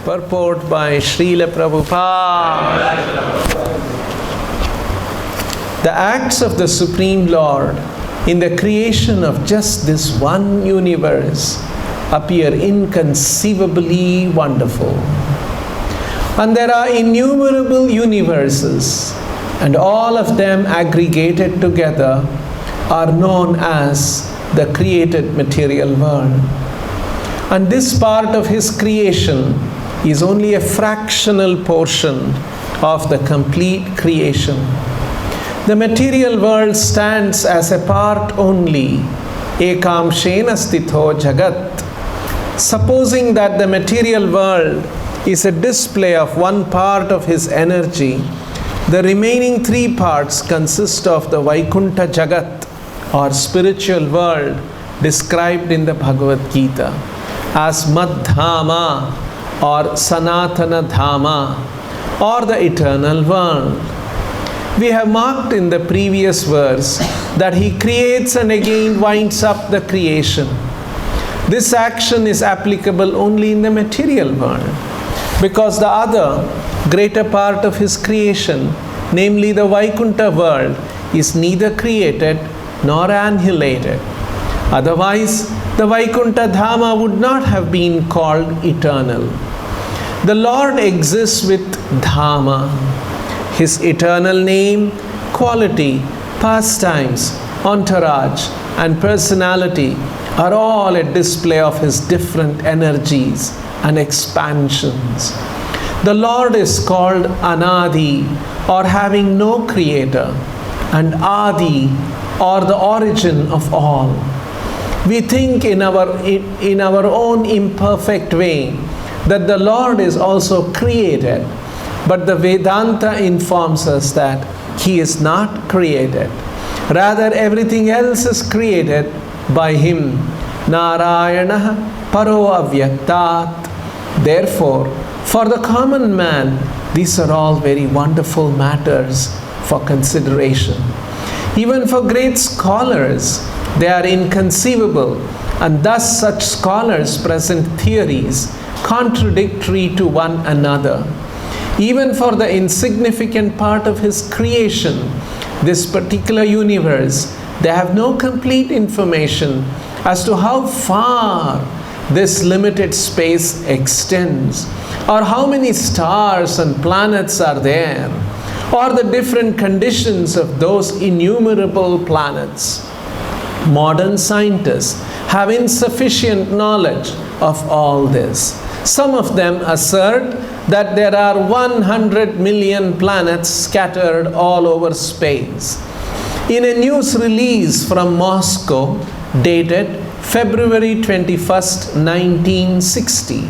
Purport by Srila Prabhupada. The acts of the Supreme Lord in the creation of just this one universe appear inconceivably wonderful. And there are innumerable universes, and all of them aggregated together are known as the created material world. And this part of His creation is only a fractional portion of the complete creation. The material world stands as a part only, ekam shena stitho jagat. Supposing that the material world is a display of one part of His energy, the remaining three parts consist of the Vaikuntha Jagat, or spiritual world, described in the Bhagavad Gita as Madhama or Sanatana Dhama, or the eternal world. We have marked in the previous verse that He creates and again winds up the creation. This action is applicable only in the material world, because the other, greater part of His creation, namely the Vaikuntha world, is neither created nor annihilated. Otherwise, the Vaikuntha Dhama would not have been called eternal. The Lord exists with Dhama. His eternal name, quality, pastimes, entourage, and personality are all a display of His different energies and expansions. The Lord is called Anadi, or having no creator, and Adi, or the origin of all. We think in our own imperfect way that the Lord is also created, but the Vedanta informs us that He is not created. Rather, everything else is created by Him. Narayana paro avyaktat. Therefore, for the common man, these are all very wonderful matters for consideration. Even for great scholars, they are inconceivable, and thus such scholars present theories contradictory to one another. Even for the insignificant part of His creation, this particular universe, they have no complete information as to how far this limited space extends, or how many stars and planets are there, or the different conditions of those innumerable planets. Modern scientists have insufficient knowledge of all this. Some of them assert that there are 100 million planets scattered all over space. In a news release from Moscow, dated February 21st, 1960,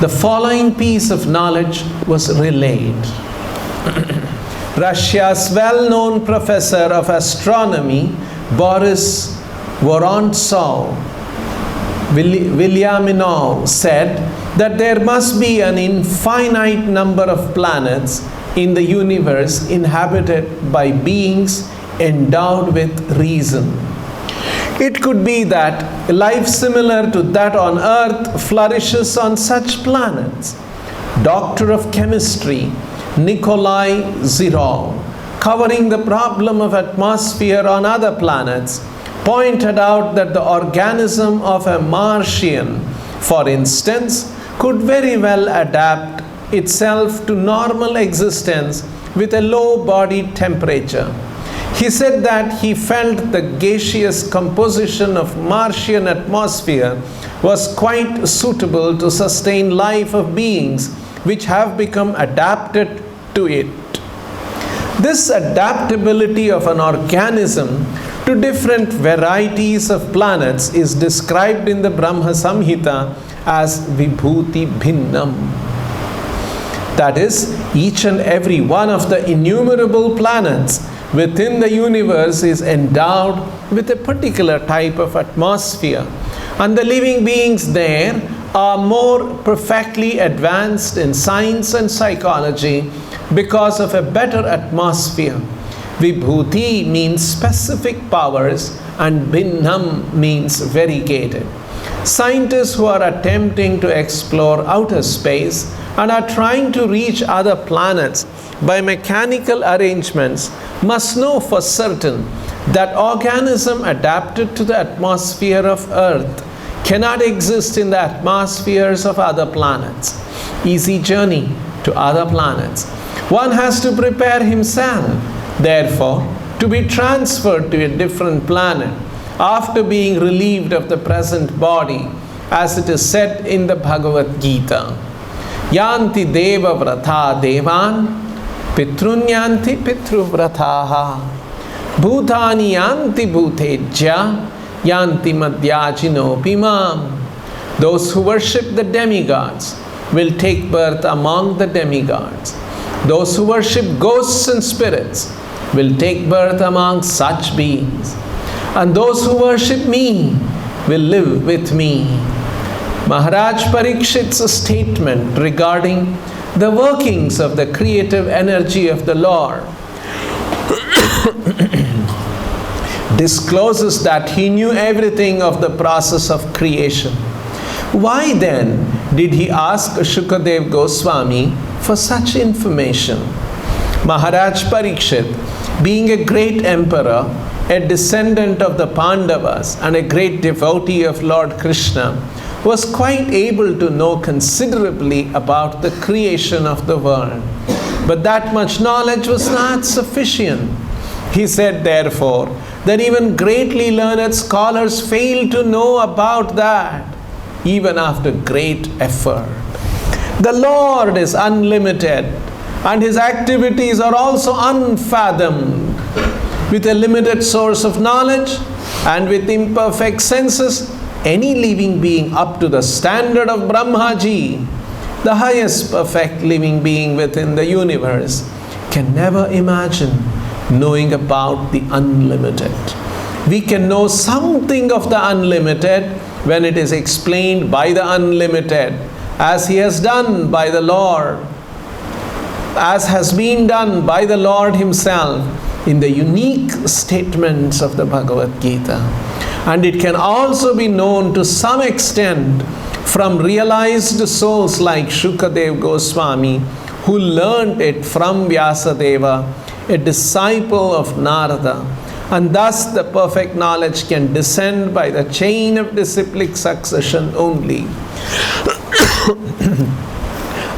the following piece of knowledge was relayed. Russia's well-known professor of astronomy, Boris Vorontsov Vilyaminov, said that there must be an infinite number of planets in the universe inhabited by beings endowed with reason. It could be that life similar to that on Earth flourishes on such planets. Doctor of Chemistry Nikolai Zirov, covering the problem of atmosphere on other planets, pointed out that the organism of a Martian, for instance, could very well adapt itself to normal existence with a low body temperature. He said that he felt the gaseous composition of Martian atmosphere was quite suitable to sustain life of beings which have become adapted to it. This adaptability of an organism to different varieties of planets is described in the Brahma Samhita as Vibhuti Bhinnam. That is, each and every one of the innumerable planets within the universe is endowed with a particular type of atmosphere, and the living beings there are more perfectly advanced in science and psychology because of a better atmosphere. Vibhuti means specific powers and Bhinnam means variegated. Scientists who are attempting to explore outer space and are trying to reach other planets by mechanical arrangements must know for certain that organism adapted to the atmosphere of Earth cannot exist in the atmospheres of other planets. Easy journey to other planets. One has to prepare himself, therefore, to be transferred to a different planet after being relieved of the present body, as it is said in the Bhagavad Gita. Yanti deva vrata devan, pitrunyanti pitruvrataha, bhutani yanti bhutejya, yanti madhyajino pimam. Those who worship the demigods will take birth among the demigods. Those who worship ghosts and spirits will take birth among such beings. And those who worship me will live with me. Maharaj Parikshit's statement regarding the workings of the creative energy of the Lord discloses that he knew everything of the process of creation. Why then did he ask Shukadev Goswami for such information? Maharaj Parikshit, being a great emperor, a descendant of the Pandavas and a great devotee of Lord Krishna, was quite able to know considerably about the creation of the world. But that much knowledge was not sufficient. He said, therefore, that even greatly learned scholars fail to know about that, even after great effort. The Lord is unlimited, and His activities are also unfathomed. With a limited source of knowledge and with imperfect senses, any living being up to the standard of Brahmaji, the highest perfect living being within the universe, can never imagine knowing about the unlimited. We can know something of the unlimited when it is explained by the unlimited, as He has done by the Lord, as has been done by the Lord Himself in the unique statements of the Bhagavad Gita. And it can also be known to some extent from realized souls like Shukadev Goswami, who learned it from Vyasadeva, a disciple of Narada. And thus the perfect knowledge can descend by the chain of disciplic succession only,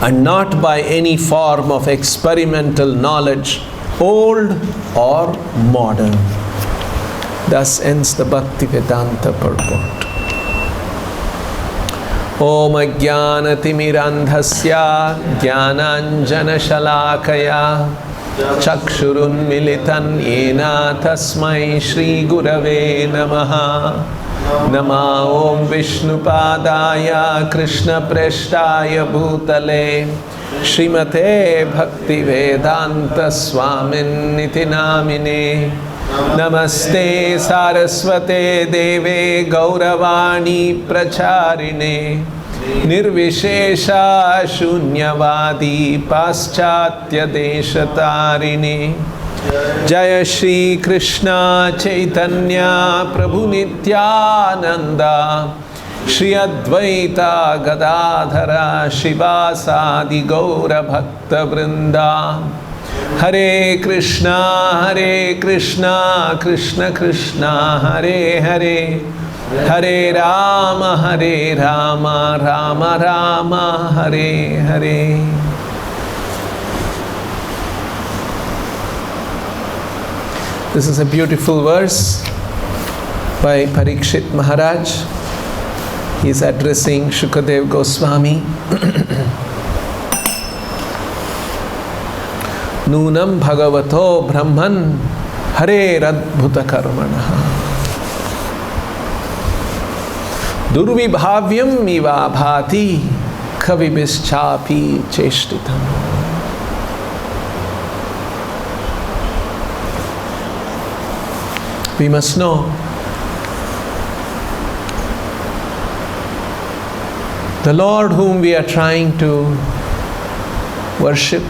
and not by any form of experimental knowledge, old or modern. Thus ends the Bhakti Vedanta purport. Om Ajnanatimirandhasya Jnananjana Shalakaya Chakshurun Militan Yena Tasmai Shri Gurave Namaha. Nama Om Vishnupadaya Krishna Preshtaya Bhutale Srimate Bhakti Vedanta Swamin Niti Namine. Namaste Saraswate Deve Gauravani Pracharine Nirvishesha Shunyavadi Paschatya Deshatarine. Jaya Shri Krishna Chaitanya Prabhu Nityananda Shri Advaita Gadadhara Shivasadi Gaura Bhakta Vrinda. Hare Krishna, Krishna Krishna, Hare Hare, Hare Rama, Rama Rama, Hare Hare. This is a beautiful verse by Parikshit Maharaj. He is addressing Shukadev Goswami. Nunam Bhagavato Brahman Hare Radbhuta Karmanaha Durvibhavyam Iva Bhati Kavibischapi Cheshtitam. We must know the Lord whom we are trying to worship,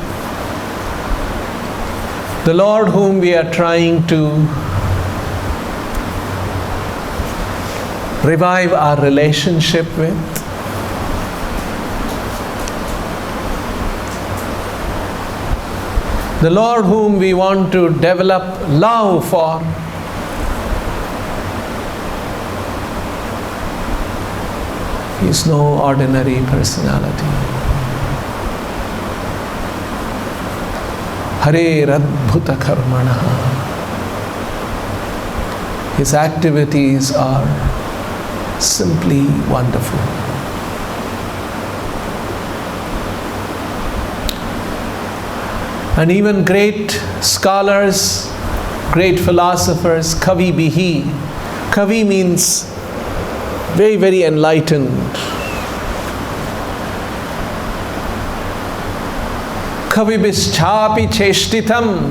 the Lord whom we are trying to revive our relationship with. The Lord whom we want to develop love for. He is no ordinary personality. Hare Radbhuta Karmanaha. His activities are simply wonderful. And even great scholars, great philosophers, Kavi Bihi. Kavi means very, very enlightened. Kavi Bischapi Cheshtitam.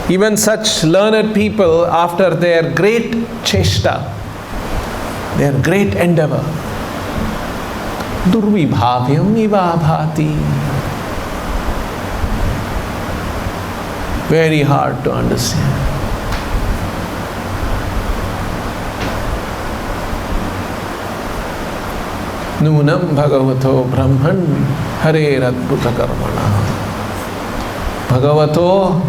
Even such learned people, after their great cheshta, their great endeavor, Durvibhavyam iva bhati. Very hard to understand. Nunam Bhagavato Brahman Hare Adbhuta Karmana. Bhagavato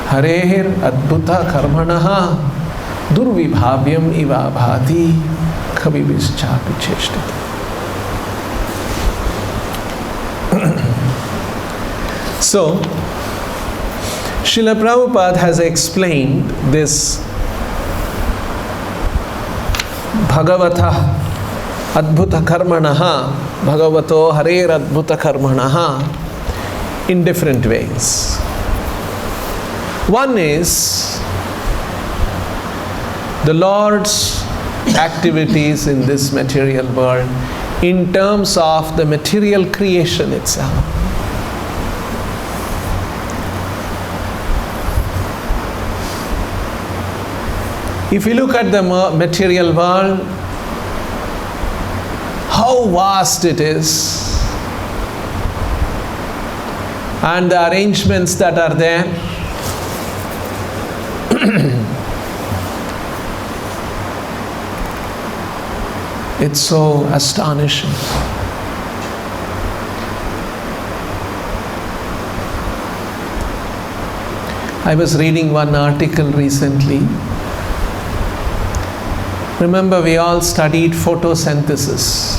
Hare Adbhuta Karmana Durvibhavyam iva bhati Kavi Bischapi Cheshtita. So, Srila Prabhupada has explained this Bhagavata Adbhuta Karmanaha, Bhagavato Hare Adbhuta Karmanaha in different ways. One is the Lord's activities in this material world in terms of the material creation itself. If you look at the material world, how vast it is, and the arrangements that are there, it's so astonishing. I was reading one article recently. Remember, we all studied photosynthesis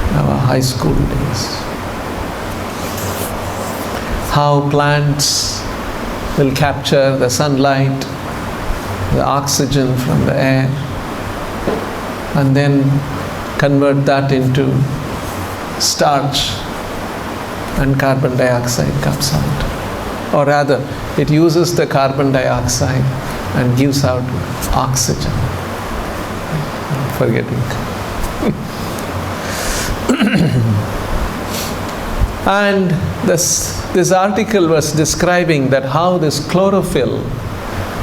in our high school days. How plants will capture the sunlight, the oxygen from the air, and then convert that into starch, and carbon dioxide comes out. Or rather, it uses the carbon dioxide and gives out oxygen. Forgetting. And this article was describing that how this chlorophyll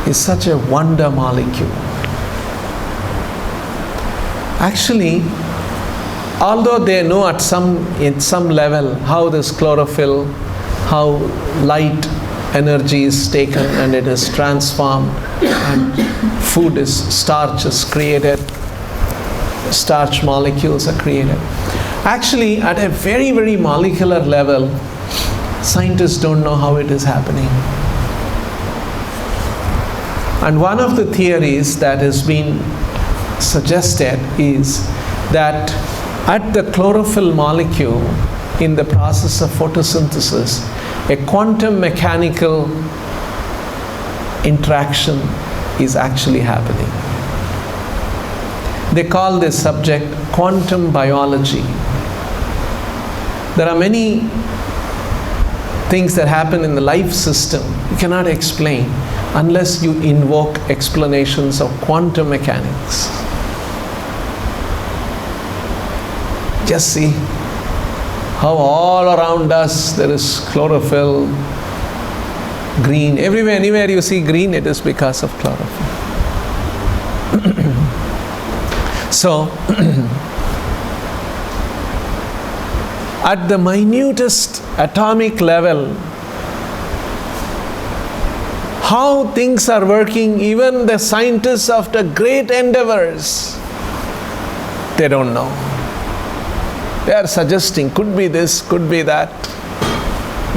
is such a wonder molecule. Actually, although they know at some level how this chlorophyll, how light energy is taken and it is transformed, and starch is created, starch molecules are created. Actually, at a very, very molecular level, scientists don't know how it is happening. And one of the theories that has been suggested is that at the chlorophyll molecule, in the process of photosynthesis, a quantum mechanical interaction is actually happening. They call this subject quantum biology. There are many things that happen in the life system you cannot explain unless you invoke explanations of quantum mechanics. Just see how all around us there is chlorophyll, green. Everywhere, anywhere you see green, it is because of chlorophyll. So, at the minutest atomic level, how things are working, even the scientists after great endeavors, they don't know. They are suggesting, could be this, could be that,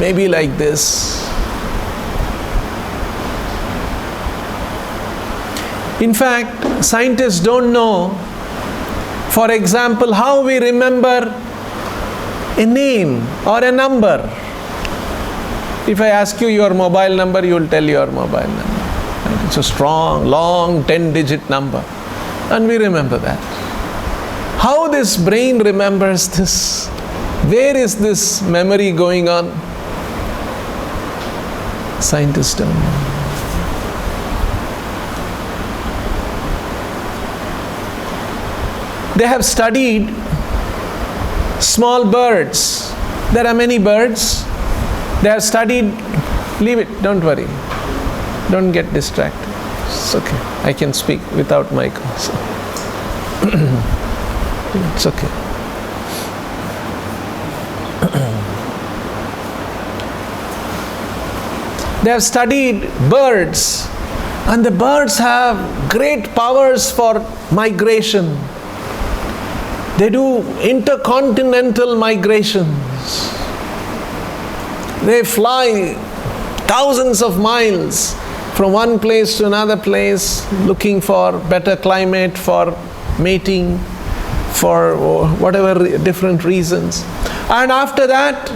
maybe like this. In fact, scientists don't know, for example, how we remember a name or a number. If I ask you your mobile number, you will tell your mobile number. It's a strong, long 10-digit number. And we remember that. How this brain remembers this? Where is this memory going on? Scientists don't know. They have studied small birds. There are many birds. They have studied, leave it, don't worry. Don't get distracted. It's okay. I can speak without mic also. It's okay. They have studied birds, and the birds have great powers for migration. They do intercontinental migrations. They fly thousands of miles from one place to another place, looking for better climate, for mating, for whatever different reasons. And after that,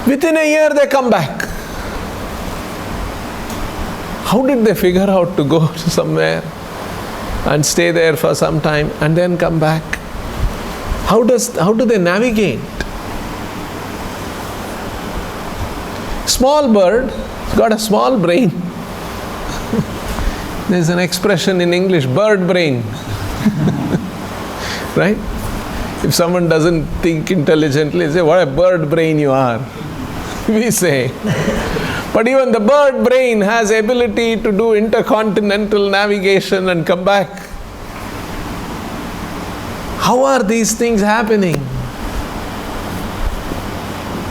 within a year they come back. How did they figure out to go to somewhere and stay there for some time and then come back? How do they navigate? Small bird, it's got a small brain. There's an expression in English, bird brain. Right? If someone doesn't think intelligently, they say, what a bird brain you are. We say. But even the bird brain has ability to do intercontinental navigation and come back. How are these things happening?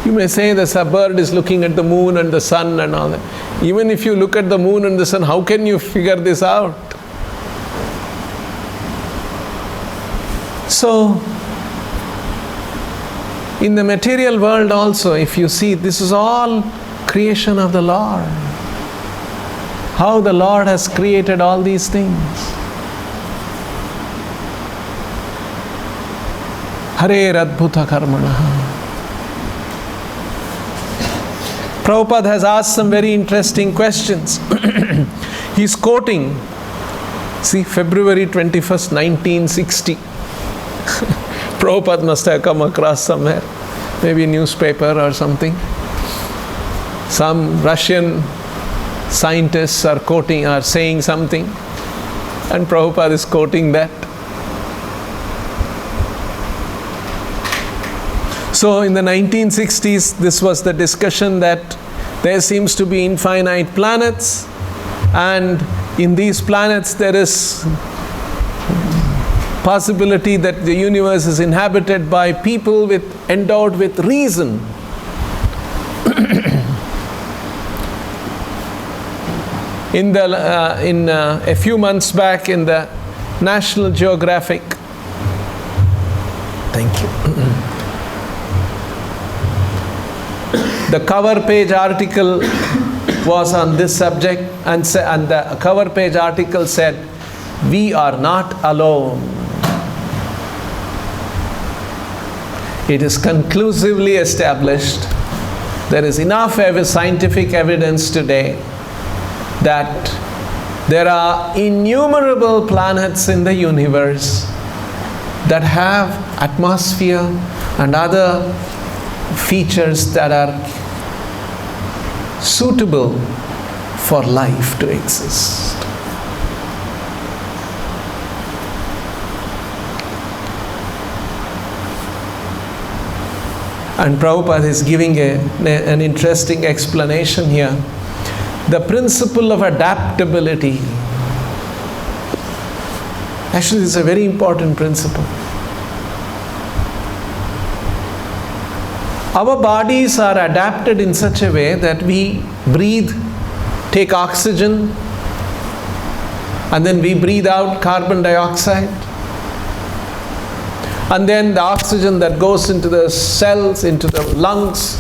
You may say the bird is looking at the moon and the sun and all that. Even if you look at the moon and the sun, how can you figure this out? So, in the material world also, if you see, this is all creation of the Lord. How the Lord has created all these things. Hare Adbhuta Karmana. Prabhupada has asked some very interesting questions. He's quoting, see, February 21st, 1960. Prabhupada must have come across somewhere, maybe newspaper or something. Some Russian scientists are saying something, and Prabhupada is quoting that. So in the 1960s, this was the discussion that there seems to be infinite planets, and in these planets there is possibility that the universe is inhabited by people endowed with reason. In a few months back in the National Geographic, thank you. The cover page article was on this subject, and the cover page article said, "We are not alone." It is conclusively established, there is enough scientific evidence today that there are innumerable planets in the universe that have atmosphere and other features that are suitable for life to exist. And Prabhupada is giving an interesting explanation here. The principle of adaptability. Actually, it's a very important principle. Our bodies are adapted in such a way that we breathe take oxygen, and then we breathe out carbon dioxide. And then the oxygen that goes into the cells, into the lungs,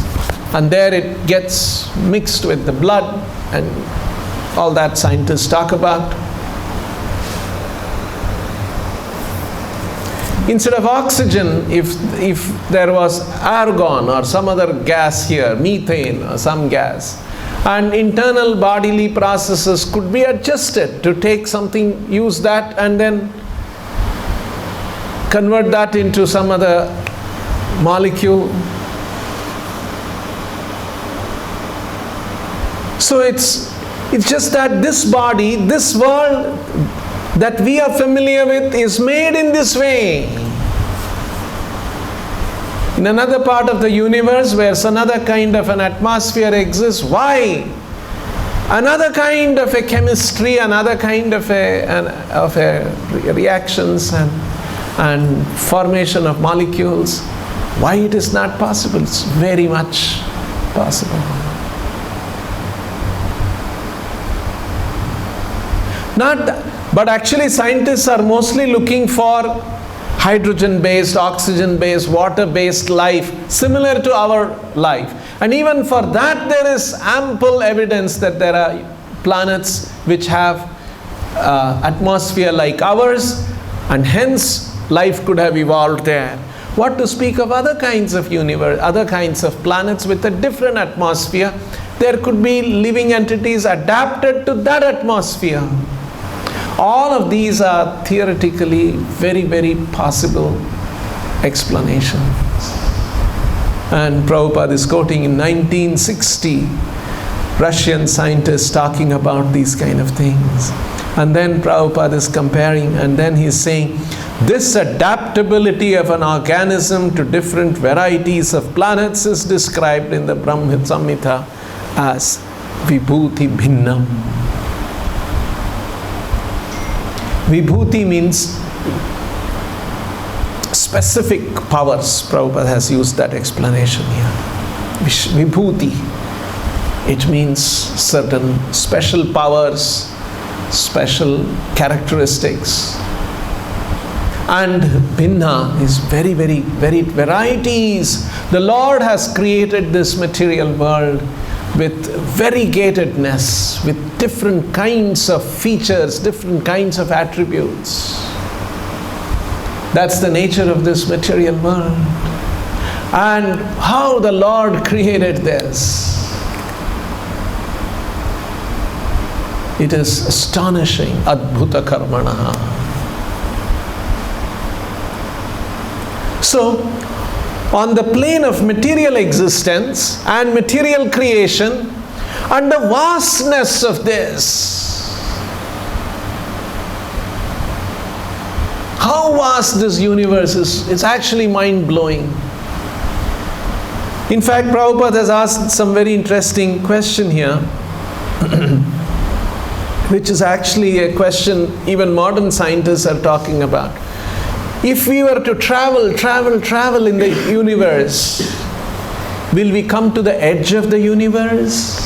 and there it gets mixed with the blood, and all that scientists talk about. Instead of oxygen, if there was argon or some other gas here, methane or some gas, and internal bodily processes could be adjusted to take something, use that, and then convert that into some other molecule. So it's just that this body, this world that we are familiar with is made in this way. In another part of the universe where another kind of an atmosphere exists, why? Another kind of a chemistry, another kind of a reactions and formation of molecules. Why it is not possible? It's very much possible. But actually scientists are mostly looking for hydrogen-based, oxygen-based, water-based life similar to our life. And even for that there is ample evidence that there are planets which have atmosphere like ours, and hence life could have evolved there. What to speak of other kinds of universe, other kinds of planets with a different atmosphere? There could be living entities adapted to that atmosphere. All of these are theoretically very, very possible explanations. And Prabhupada is quoting in 1960 Russian scientists talking about these kind of things. And then Prabhupada is comparing, and then he's saying, this adaptability of an organism to different varieties of planets is described in the Brahma Samhita as Vibhuti Bhinnam. Vibhuti means specific powers. Prabhupada has used that explanation here. Vibhuti, it means certain special powers, special characteristics. And Bhinna is very, very, very varieties. The Lord has created this material world with variegatedness, with different kinds of features, different kinds of attributes. That's the nature of this material world. And how the Lord created this. It is astonishing. Adbhuta karmana. So, on the plane of material existence and material creation, and the vastness of this, how vast this universe is, it's actually mind-blowing. In fact, Prabhupada has asked some very interesting question here, which is actually a question even modern scientists are talking about. If we were to travel in the universe, will we come to the edge of the universe?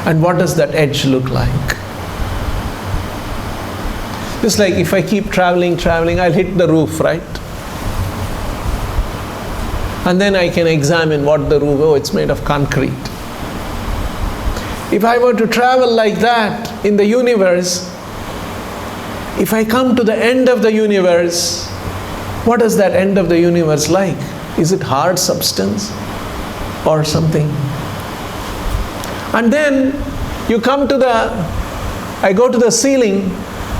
And what does that edge look like? Just like if I keep traveling, I'll hit the roof, right? And then I can examine what the roof, oh, it's made of concrete. If I were to travel like that in the universe, if I come to the end of the universe, what is that end of the universe like? Is it hard substance or something? And then you come to I go to the ceiling.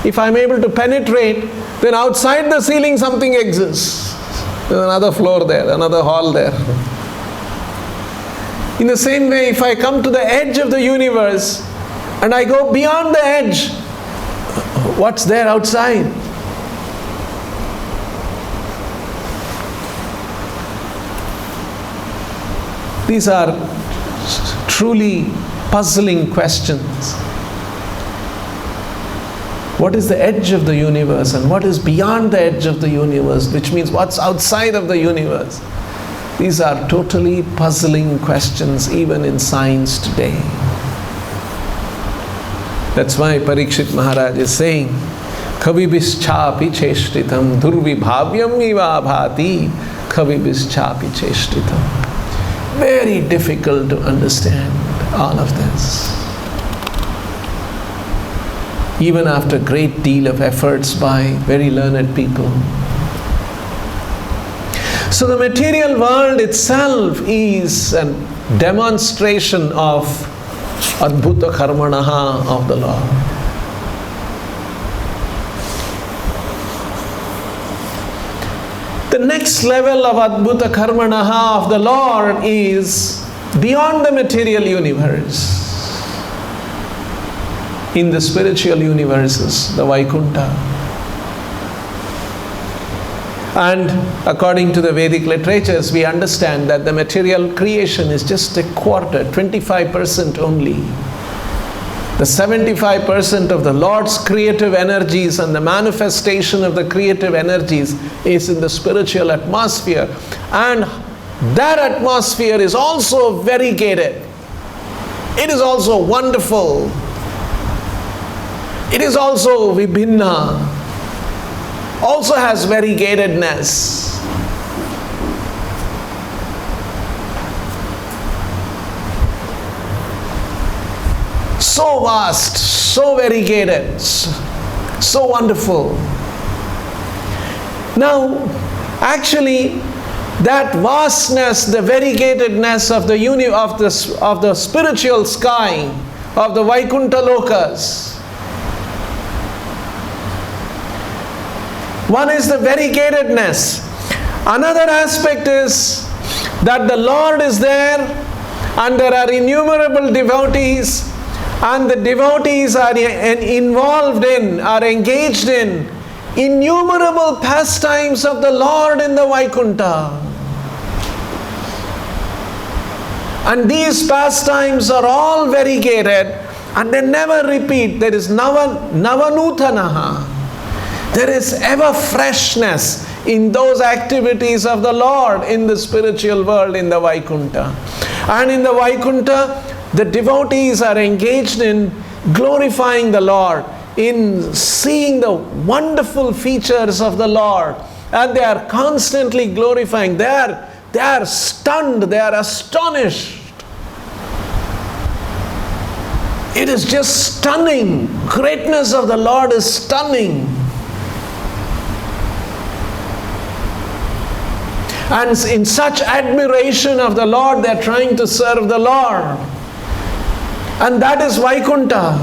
If I'm able to penetrate, then outside the ceiling something exists. There's another floor there, another hall there. In the same way, if I come to the edge of the universe and I go beyond the edge, what's there outside? These are truly puzzling questions. What is the edge of the universe and what is beyond the edge of the universe, which means what's outside of the universe? These are totally puzzling questions even in science today. That's why Parikshit Maharaj is saying, Kavibhischapi cheshtitam durvibhavyam iva bhati kavibhischapi cheshtitam. Very difficult to understand all of this. Even after great deal of efforts by very learned people. So the material world itself is a demonstration of Adbhuta Karmanaha of the Lord. The next level of Adbhuta Karmanaha of the Lord is beyond the material universe. In the spiritual universes, the Vaikuntha. And according to the Vedic literatures, we understand that the material creation is just a quarter, 25% only. The 75% of the Lord's creative energies and the manifestation of the creative energies is in the spiritual atmosphere. And that atmosphere is also variegated. It is also wonderful. It is also vibhinna, also has variegatedness. So vast, so variegated, so wonderful. Now, actually, that vastness, the variegatedness of the spiritual sky, of the Vaikuntha lokas. One is the variegatedness. Another aspect is that the Lord is there and there are innumerable devotees, and the devotees are involved in, are engaged in innumerable pastimes of the Lord in the Vaikuntha. And these pastimes are all variegated and they never repeat. There is navanutanaha. There is ever freshness in those activities of the Lord in the spiritual world, in the Vaikuntha. And in the Vaikuntha, the devotees are engaged in glorifying the Lord, in seeing the wonderful features of the Lord. And they are constantly glorifying. They are stunned, they are astonished. It is just stunning. Greatness of the Lord is stunning. And in such admiration of the Lord, they are trying to serve the Lord. And that is Vaikuntha.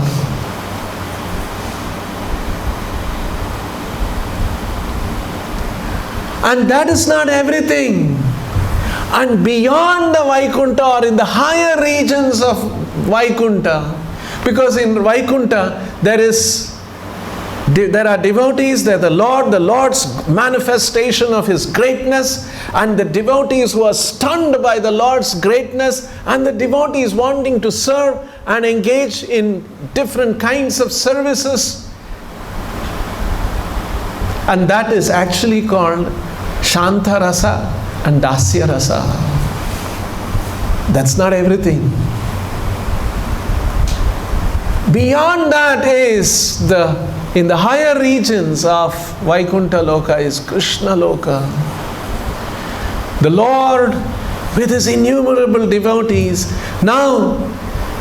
And that is not everything. And beyond the Vaikuntha, or in the higher regions of Vaikuntha, because in Vaikuntha there are devotees, there the Lord's manifestation of His greatness, and the devotees who are stunned by the Lord's greatness, and the devotees wanting to serve and engage in different kinds of services. And that is actually called Shanta Rasa and Dasya Rasa. That's not everything. Beyond that is in the higher regions of Vaikuntha Loka is Krishna Loka. The Lord with His innumerable devotees. Now,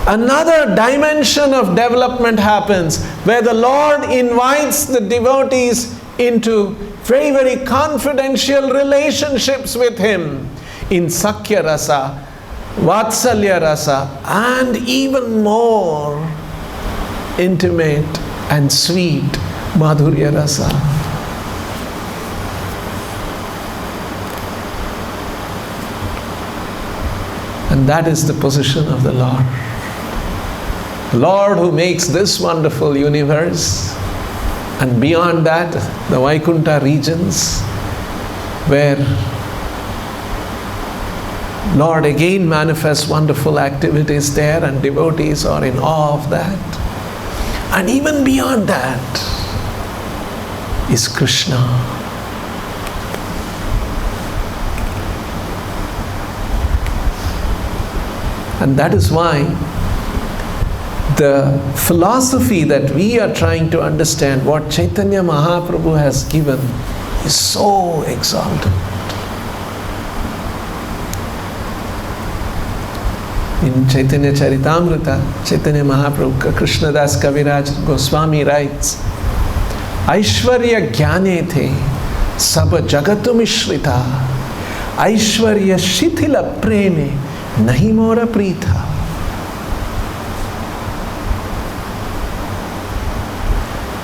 another dimension of development happens where the Lord invites the devotees into very, very confidential relationships with Him in Sakya Rasa, Vatsalya Rasa, and even more intimate and sweet Madhurya Rasa. And that is the position of the Lord. The Lord who makes this wonderful universe, and beyond that, the Vaikuntha regions, where Lord again manifests wonderful activities there, and devotees are in awe of that. And even beyond that is Krishna. And that is why the philosophy that we are trying to understand, what Chaitanya Mahaprabhu has given, is so exalted. In Chaitanya Charitamrita, Chaitanya Mahaprabhu, Krishnadas Kaviraj Goswami writes, Aishwarya Jnane the sab jagatu mishrita, Aishwarya shithila preme nahi mora prita.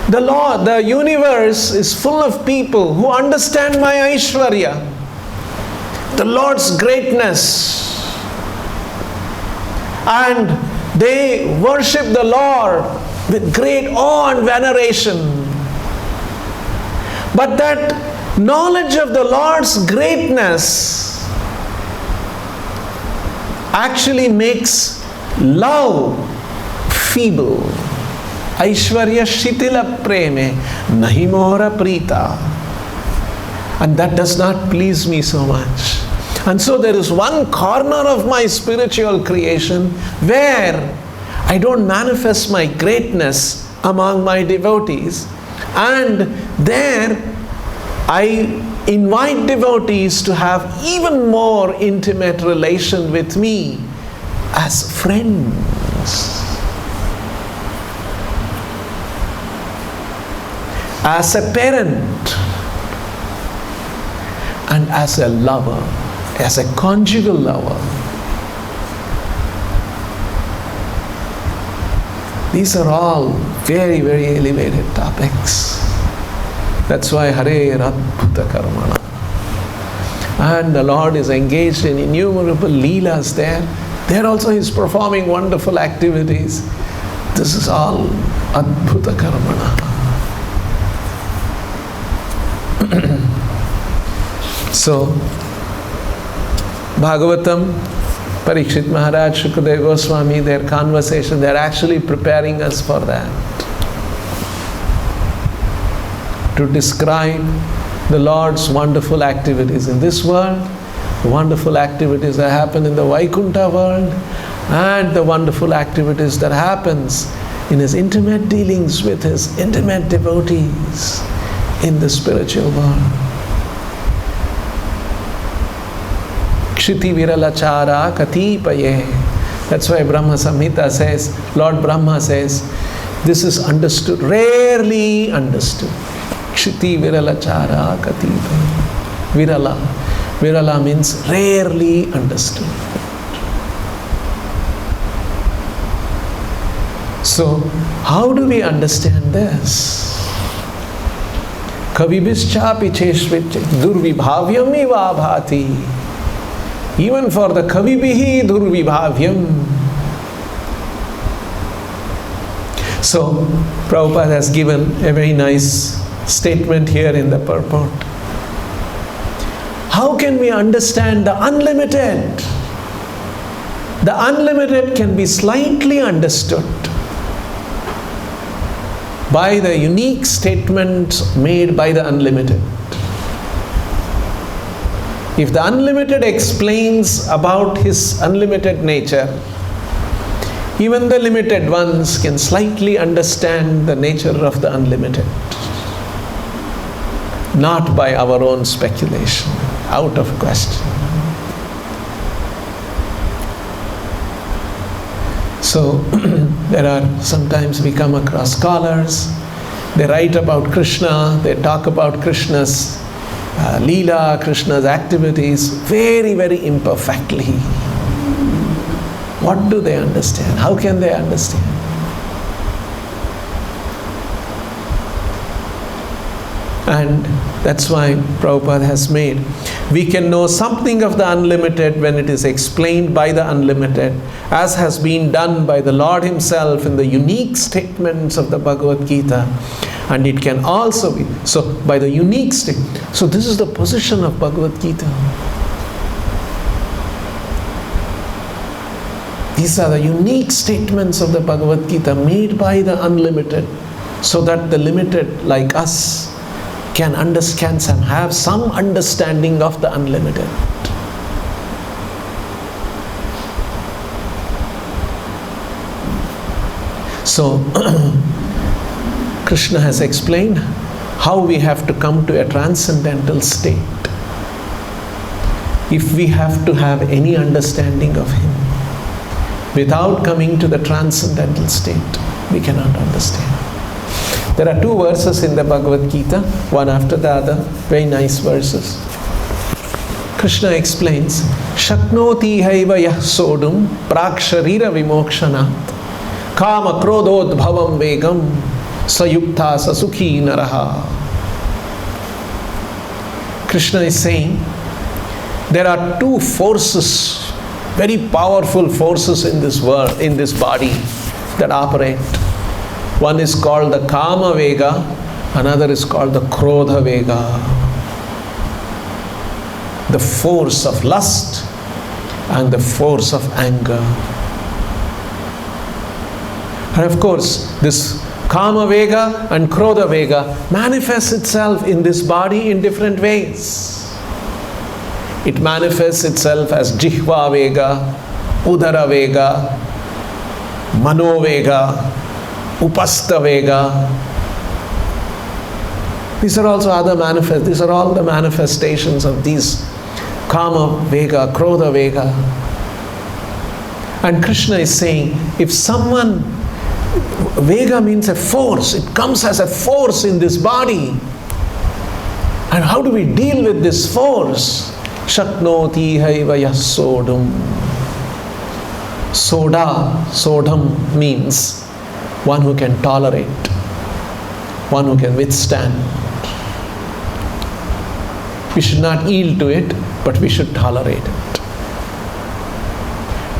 The Lord, the universe is full of people who understand my Aishwarya, the Lord's greatness, and they worship the Lord with great awe and veneration. But that knowledge of the Lord's greatness actually makes love feeble. Aishwarya shitila preme nahi mora prita. And that does not please me so much. And so there is one corner of my spiritual creation where I don't manifest my greatness among my devotees, and there I invite devotees to have even more intimate relation with me as friends, as a parent, and as a lover, as a conjugal lover. These are all very, very elevated topics. That's why Hare Adbhuta Karmana. And the Lord is engaged in innumerable leelas there. There also He is performing wonderful activities. This is all Adbhuta Karmana. So, Bhagavatam, Parikshit Maharaj, Shukadeva Goswami, their conversation, they're actually preparing us for that. To describe the Lord's wonderful activities in this world, the wonderful activities that happen in the Vaikuntha world, and the wonderful activities that happens in His intimate dealings with His intimate devotees in the spiritual world. Kshiti viralachara katipaye. That's why Brahma Samhita says, Lord Brahma says, this is understood, rarely understood. Kshiti viralachara katipaye. Virala. Virala means rarely understood. So, how do we understand this? Kavibhischapi cheshvit durvibhavyam eva bhati. Even for the Kavibihi Durvibhavyam. So, Prabhupada has given a very nice statement here in the purport. How can we understand the unlimited? The unlimited can be slightly understood by the unique statements made by the unlimited. If the unlimited explains about His unlimited nature, even the limited ones can slightly understand the nature of the unlimited. Not by our own speculation, out of question. So, there are, sometimes we come across scholars, they write about Krishna, they talk about Krishna's Leela, Krishna's activities very, very imperfectly. What do they understand? How can they understand? And that's why Prabhupada has made, we can know something of the unlimited when it is explained by the unlimited, as has been done by the Lord Himself in the unique statements of the Bhagavad Gita. And it can also be, so by the unique state. So this is the position of Bhagavad Gita. These are the unique statements of the Bhagavad Gita made by the unlimited, so that the limited like us can understand and have some understanding of the unlimited. So, Krishna has explained how we have to come to a transcendental state. If we have to have any understanding of Him, without coming to the transcendental state, we cannot understand. There are two verses in the Bhagavad Gita, one after the other, very nice verses. Krishna explains, Shaknoti haiva yah sodum praksharira vimokshanat kama krododbhavam vegam sayukta sasukhi naraha. Krishna is saying, there are two forces, very powerful forces in this world, in this body that operate. One is called the Kama Vega, another is called the Krodha Vega. The force of lust and the force of anger. And of course, this Kama Vega and Krodha Vega manifests itself in this body in different ways. It manifests itself as Jihva Vega, Udara Vega, Mano Vega, Upasta Vega. These are also other these are all the manifestations of these Kama Vega, Krodha Vega. And Krishna is saying, if someone, Vega means a force, it comes as a force in this body. And how do we deal with this force? Shaknoti haiva yah sodum. Sodam means one who can tolerate, one who can withstand. We should not yield to it, but we should tolerate it.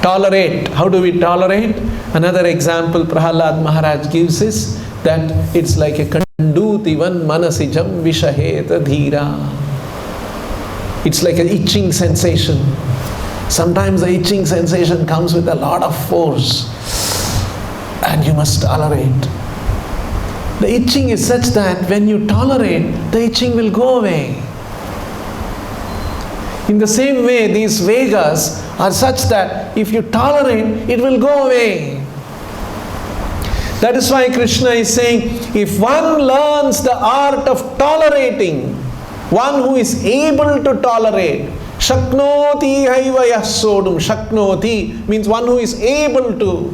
Tolerate. How do we tolerate? Another example Prahalad Maharaj gives is that it's like a kandutivan manasijam vishaheta dhira. It's like an itching sensation. Sometimes the itching sensation comes with a lot of force and you must tolerate. The itching is such that when you tolerate, the itching will go away. In the same way, these Vegas are such that if you tolerate, it will go away. That is why Krishna is saying, if one learns the art of tolerating, one who is able to tolerate, Shaknoti haiva yah sodum. Shaknoti means one who is able to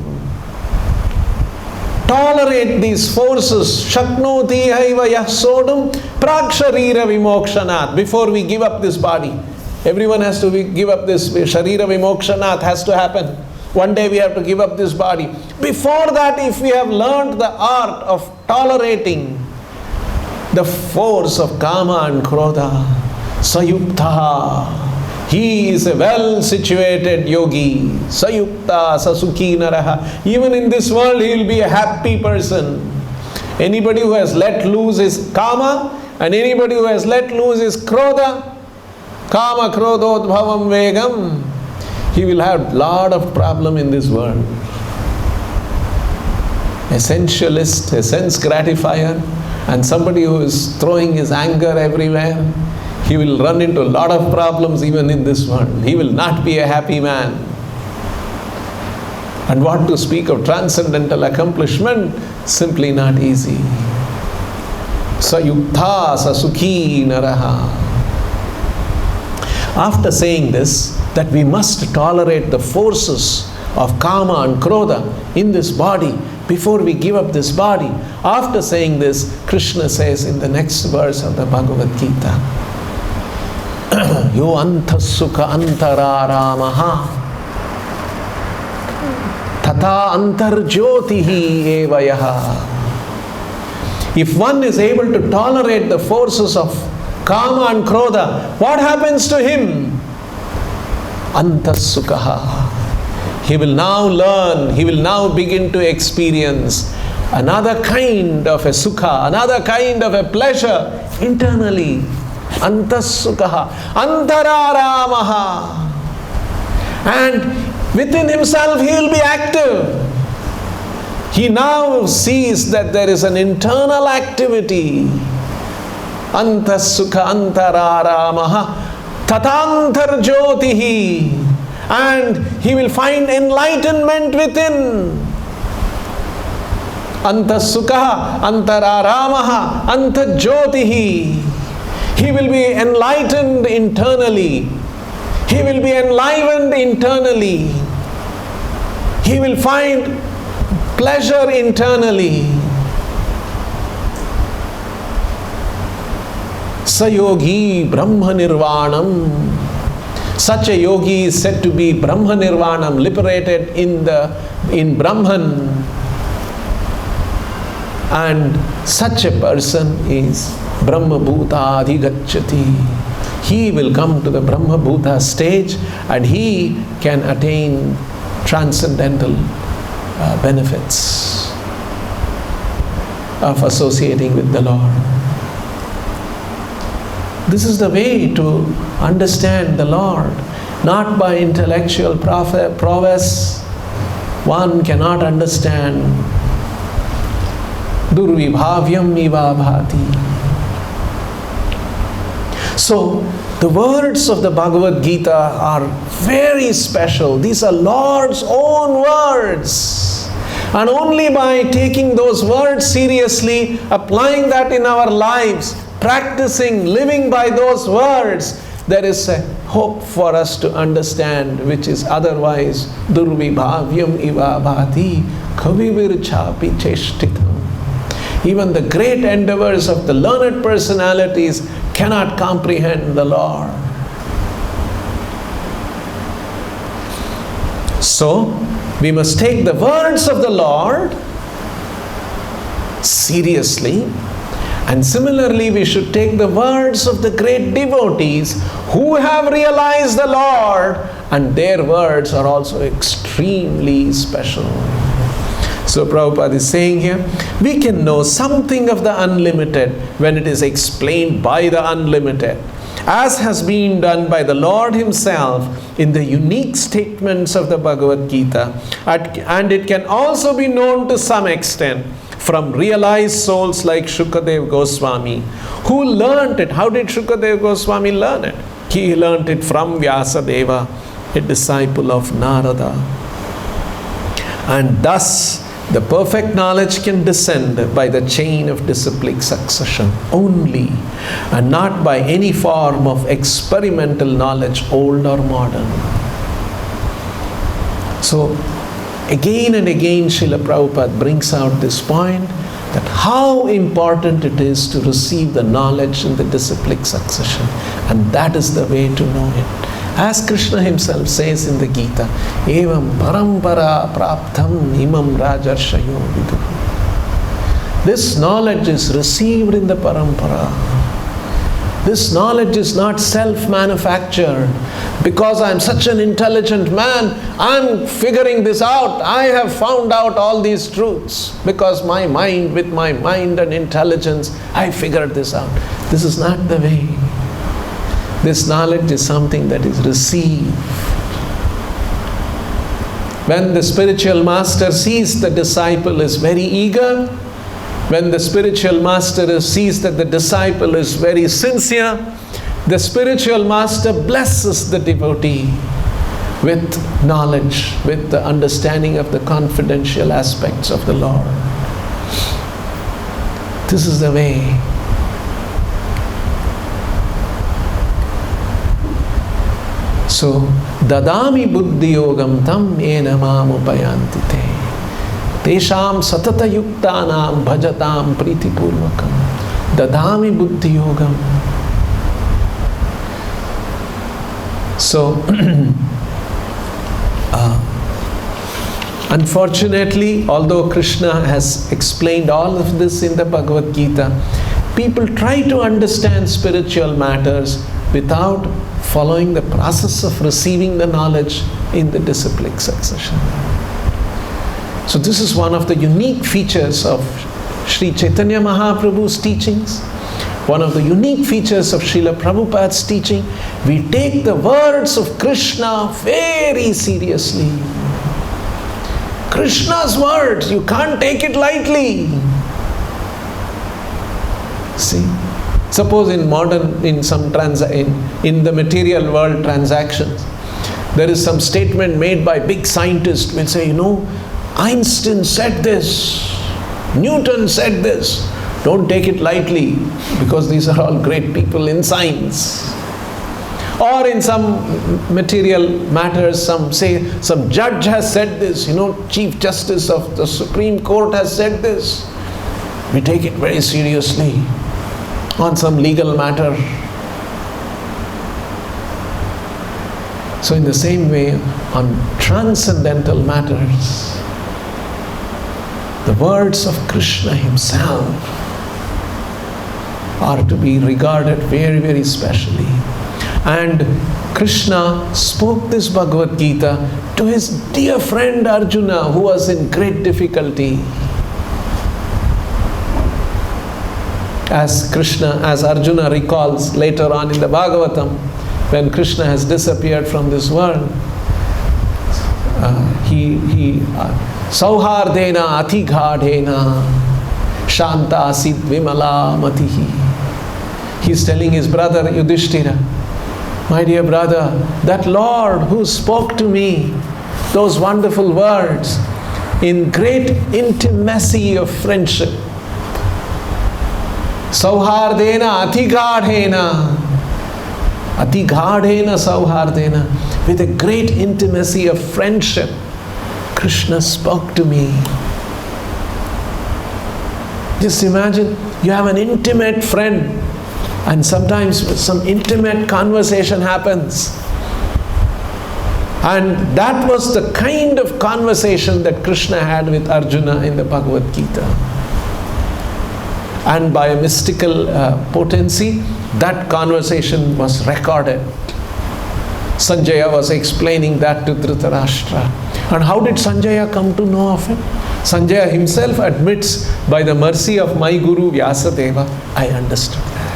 tolerate these forces. Shaknoti haiva yah sodum praksharira vimokshanat. Before we give up this body, everyone has to give up this. Sharira vimokshanat has to happen. One day we have to give up this body. Before that, if we have learned the art of tolerating the force of Kama and Krodha, Sayukta, he is a well-situated yogi. Sayukta Sasukhi Naraha. Even in this world, he will be a happy person. Anybody who has let loose his Kama and anybody who has let loose his Krodha, Kama Krodhodbhavam Vegam, he will have lot of problem in this world. A sensualist, a sense gratifier, and somebody who is throwing his anger everywhere, he will run into a lot of problems even in this world. He will not be a happy man. And what to speak of transcendental accomplishment? Simply not easy. Sayukta Sasukhi Naraha. After saying this, that we must tolerate the forces of Kama and Krodha in this body before we give up this body. After saying this, Krishna says in the next verse of the Bhagavad Gita, Yo antasukha antararamaha tata antarjyotihi evayaha. If one is able to tolerate the forces of Kama and Krodha, what happens to him? Antasukha. He will now learn, he will now begin to experience another kind of a sukha, another kind of a pleasure internally. Antasukha, antararamaha. And within himself he will be active. He now sees that there is an internal activity. Antasukha antararamaha tatantar jyotihi. And he will find enlightenment within. anta sukha, antararamaha, anta jyotihi. He will be enlightened internally. He will be enlivened internally. He will find pleasure internally. Sayogi Brahma Nirvanam. Such a yogi is said to be Brahma Nirvanam, liberated in Brahman. And such a person is Brahma Bhuta Adhigacchati. He will come to the Brahma Bhuta stage and he can attain transcendental benefits of associating with the Lord. This is the way to understand the Lord, not by intellectual prowess. One cannot understand Durvibhavyam iva bhati. So, the words of the Bhagavad Gita are very special. These are Lord's own words. And only by taking those words seriously, applying that in our lives, practicing, living by those words, there is a hope for us to understand, which is otherwise Durvibhavyam iva bhati kavivir chapi cheshtitam. Even the great endeavors of the learned personalities cannot comprehend the Lord. So, we must take the words of the Lord seriously, and similarly we should take the words of the great devotees who have realized the Lord, and their words are also extremely special. So Prabhupada is saying here, we can know something of the unlimited when it is explained by the unlimited, as has been done by the Lord Himself in the unique statements of the Bhagavad Gita. And it can also be known to some extent from realized souls like Shukadev Goswami, who learnt it. How did Shukadev Goswami learn it? He learnt it from Vyasadeva, a disciple of Narada. And thus, the perfect knowledge can descend by the chain of disciplic succession only, and not by any form of experimental knowledge, old or modern. So, again and again, Srila Prabhupada brings out this point, that how important it is to receive the knowledge in the disciplic succession, and that is the way to know it. As Krishna himself says in the Gita, evam parampara praptam imam rajarshayo viduhu. This knowledge is received in the parampara. This knowledge is not self-manufactured. Because I am such an intelligent man, I am figuring this out. I have found out all these truths. Because my mind, with my mind and intelligence, I figured this out. This is not the way. This knowledge is something that is received. When the spiritual master sees the disciple is very eager, when the spiritual master sees that the disciple is very sincere, the spiritual master blesses the devotee with knowledge, with the understanding of the confidential aspects of the Lord. This is the way. So, dadami buddhi yogam tam ena mam upayanti te. Tesham satata yuktanam bhajatam priti purvakam. Dadami buddhi yogam. So, unfortunately, although Krishna has explained all of this in the Bhagavad Gita, people try to understand spiritual matters without following the process of receiving the knowledge in the disciplic succession. So this is one of the unique features of Sri Chaitanya Mahaprabhu's teachings. One of the unique features of Srila Prabhupada's teaching. We take the words of Krishna very seriously. Krishna's words, you can't take it lightly. See? Suppose in the material world transactions, there is some statement made by big scientists will say, Einstein said this. Newton said this. Don't take it lightly, because these are all great people in science. Or in some material matters, some say some judge has said this, Chief Justice of the Supreme Court has said this. We take it very seriously on some legal matter. So in the same way, on transcendental matters, the words of Krishna himself are to be regarded very, very specially. And Krishna spoke this Bhagavad Gita to his dear friend Arjuna, who was in great difficulty. As Arjuna recalls later on in the Bhagavatam, when Krishna has disappeared from this world, he Sauhardena Atighadena Shanta Asid Vimala Matihi. He's telling his brother Yudhishthira, my dear brother, that Lord who spoke to me those wonderful words in great intimacy of friendship, Sauhardena Atighadena Sauhardena, with a great intimacy of friendship, Krishna spoke to me. Just imagine, you have an intimate friend, and sometimes some intimate conversation happens. And that was the kind of conversation that Krishna had with Arjuna in the Bhagavad Gita. And by a mystical potency, that conversation was recorded. Sanjaya was explaining that to Dhritarashtra. And how did Sanjaya come to know of it? Sanjaya himself admits, by the mercy of my Guru Vyasadeva, I understood that.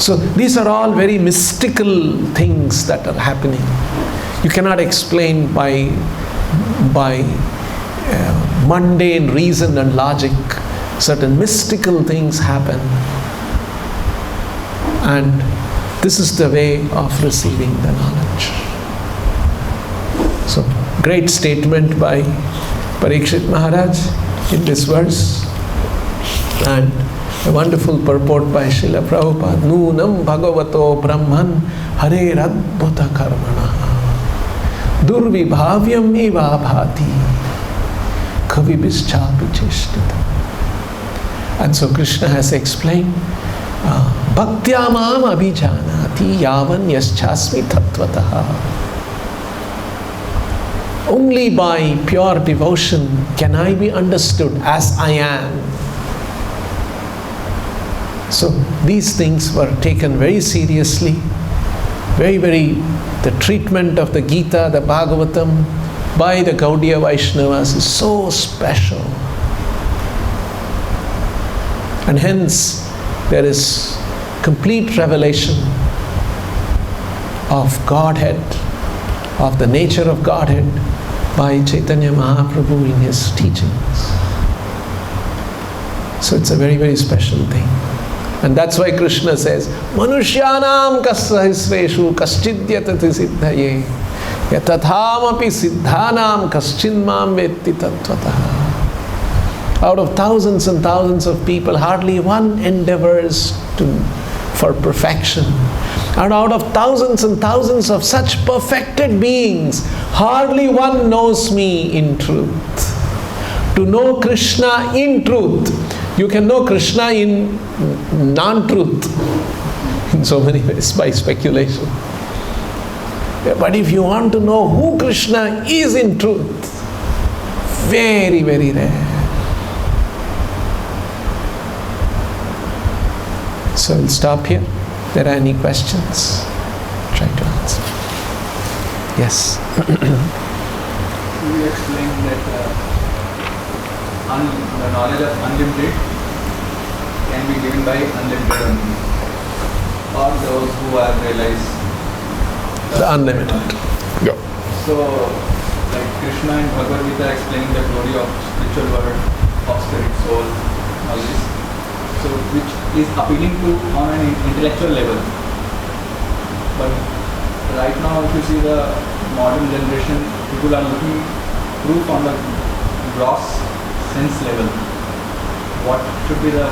So these are all very mystical things that are happening. You cannot explain by mundane reason and logic. Certain mystical things happen. And this is the way of receiving the knowledge. So, great statement by Parikshit Maharaj in this verse, and a wonderful purport by Srila Prabhupada. Nunam Bhagavato Brahman Hare Radbhuta Karmana Durvibhavyam eva bhati Kavibhischapi cheshtita. And so Krishna has explained, Bhaktya mam abhijanati yavan yaschasmi tattvataha. Only by pure devotion can I be understood as I am. So these things were taken very seriously. The treatment of the Gita, the Bhagavatam, by the Gaudiya Vaishnavas is so special. And hence, there is complete revelation of Godhead, of the nature of Godhead, by Chaitanya Mahaprabhu in his teachings. So it's a very, very special thing. And that's why Krishna says, Manushyanam kasrahisreshu kaschidyatati siddhaye yatatamapi siddhanam kaschinmam vetti tattvataha. Out of thousands and thousands of people, hardly one endeavors for perfection. And out of thousands and thousands of such perfected beings, hardly one knows me in truth. To know Krishna in truth, you can know Krishna in non-truth, in so many ways, by speculation. But if you want to know who Krishna is in truth, very, very rare. So we'll stop here. If there are any questions, try to answer. Yes. You explained that the knowledge of unlimited can be given by unlimited only, or those who have realized the unlimited. Yeah. So, like Krishna and Bhagavad Gita explaining the glory of spiritual world, of spirit, soul, all this. So, which is appealing to on an intellectual level. But right now, if you see the modern generation, people are looking proof on the gross sense level, what should be the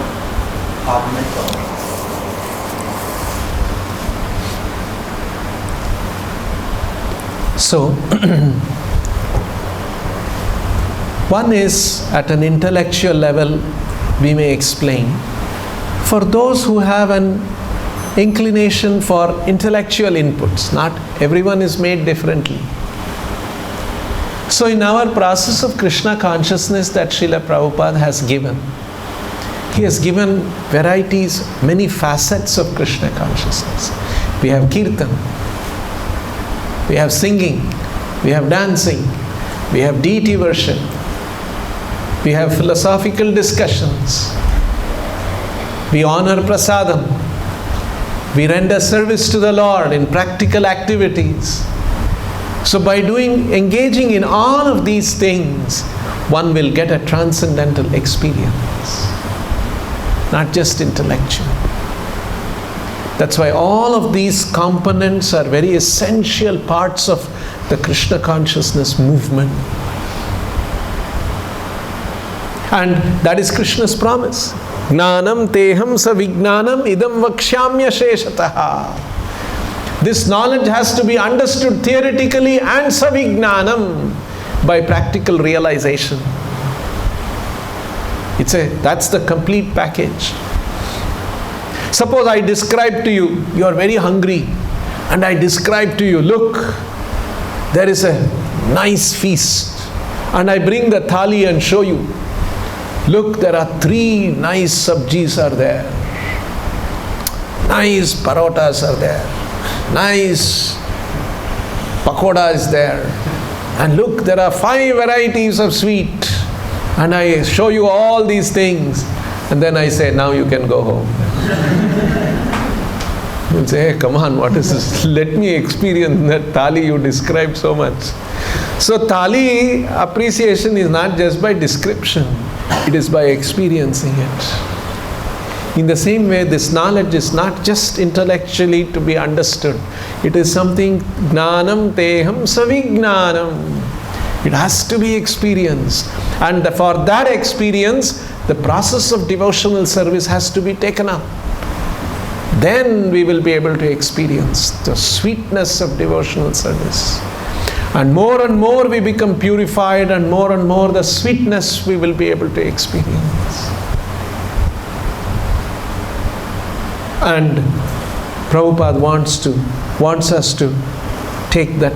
argument for that? So, one is at an intellectual level, we may explain. For those who have an inclination for intellectual inputs, not everyone is made differently. So in our process of Krishna consciousness that Srila Prabhupada has given, he has given varieties, many facets of Krishna consciousness. We have kirtan, we have singing, we have dancing, we have deity worship, we have philosophical discussions, we honor prasadam, we render service to the Lord in practical activities. So by engaging in all of these things, one will get a transcendental experience, not just intellectual. That's why all of these components are very essential parts of the Krishna consciousness movement. And that is Krishna's promise. Gnanam teham sa vijnanam idam vakshamya sheshataha. This knowledge has to be understood theoretically and savijnanam by practical realization. That's the complete package. Suppose I describe to you, you are very hungry, and I describe to you, look, there is a nice feast, and I bring the thali and show you. Look, there are 3 nice sabjis are there. Nice parotas are there. Nice pakoda is there. And look, there are 5 varieties of sweet. And I show you all these things. And then I say, now you can go home. You'll say, hey, come on, what is this? Let me experience that thali you described so much. So thali appreciation is not just by description. It is by experiencing it. In the same way, this knowledge is not just intellectually to be understood. It is something, gnanam teham savijnanam. It has to be experienced. And for that experience, the process of devotional service has to be taken up. Then we will be able to experience the sweetness of devotional service. And more we become purified, and more the sweetness we will be able to experience. And Prabhupada wants us to take that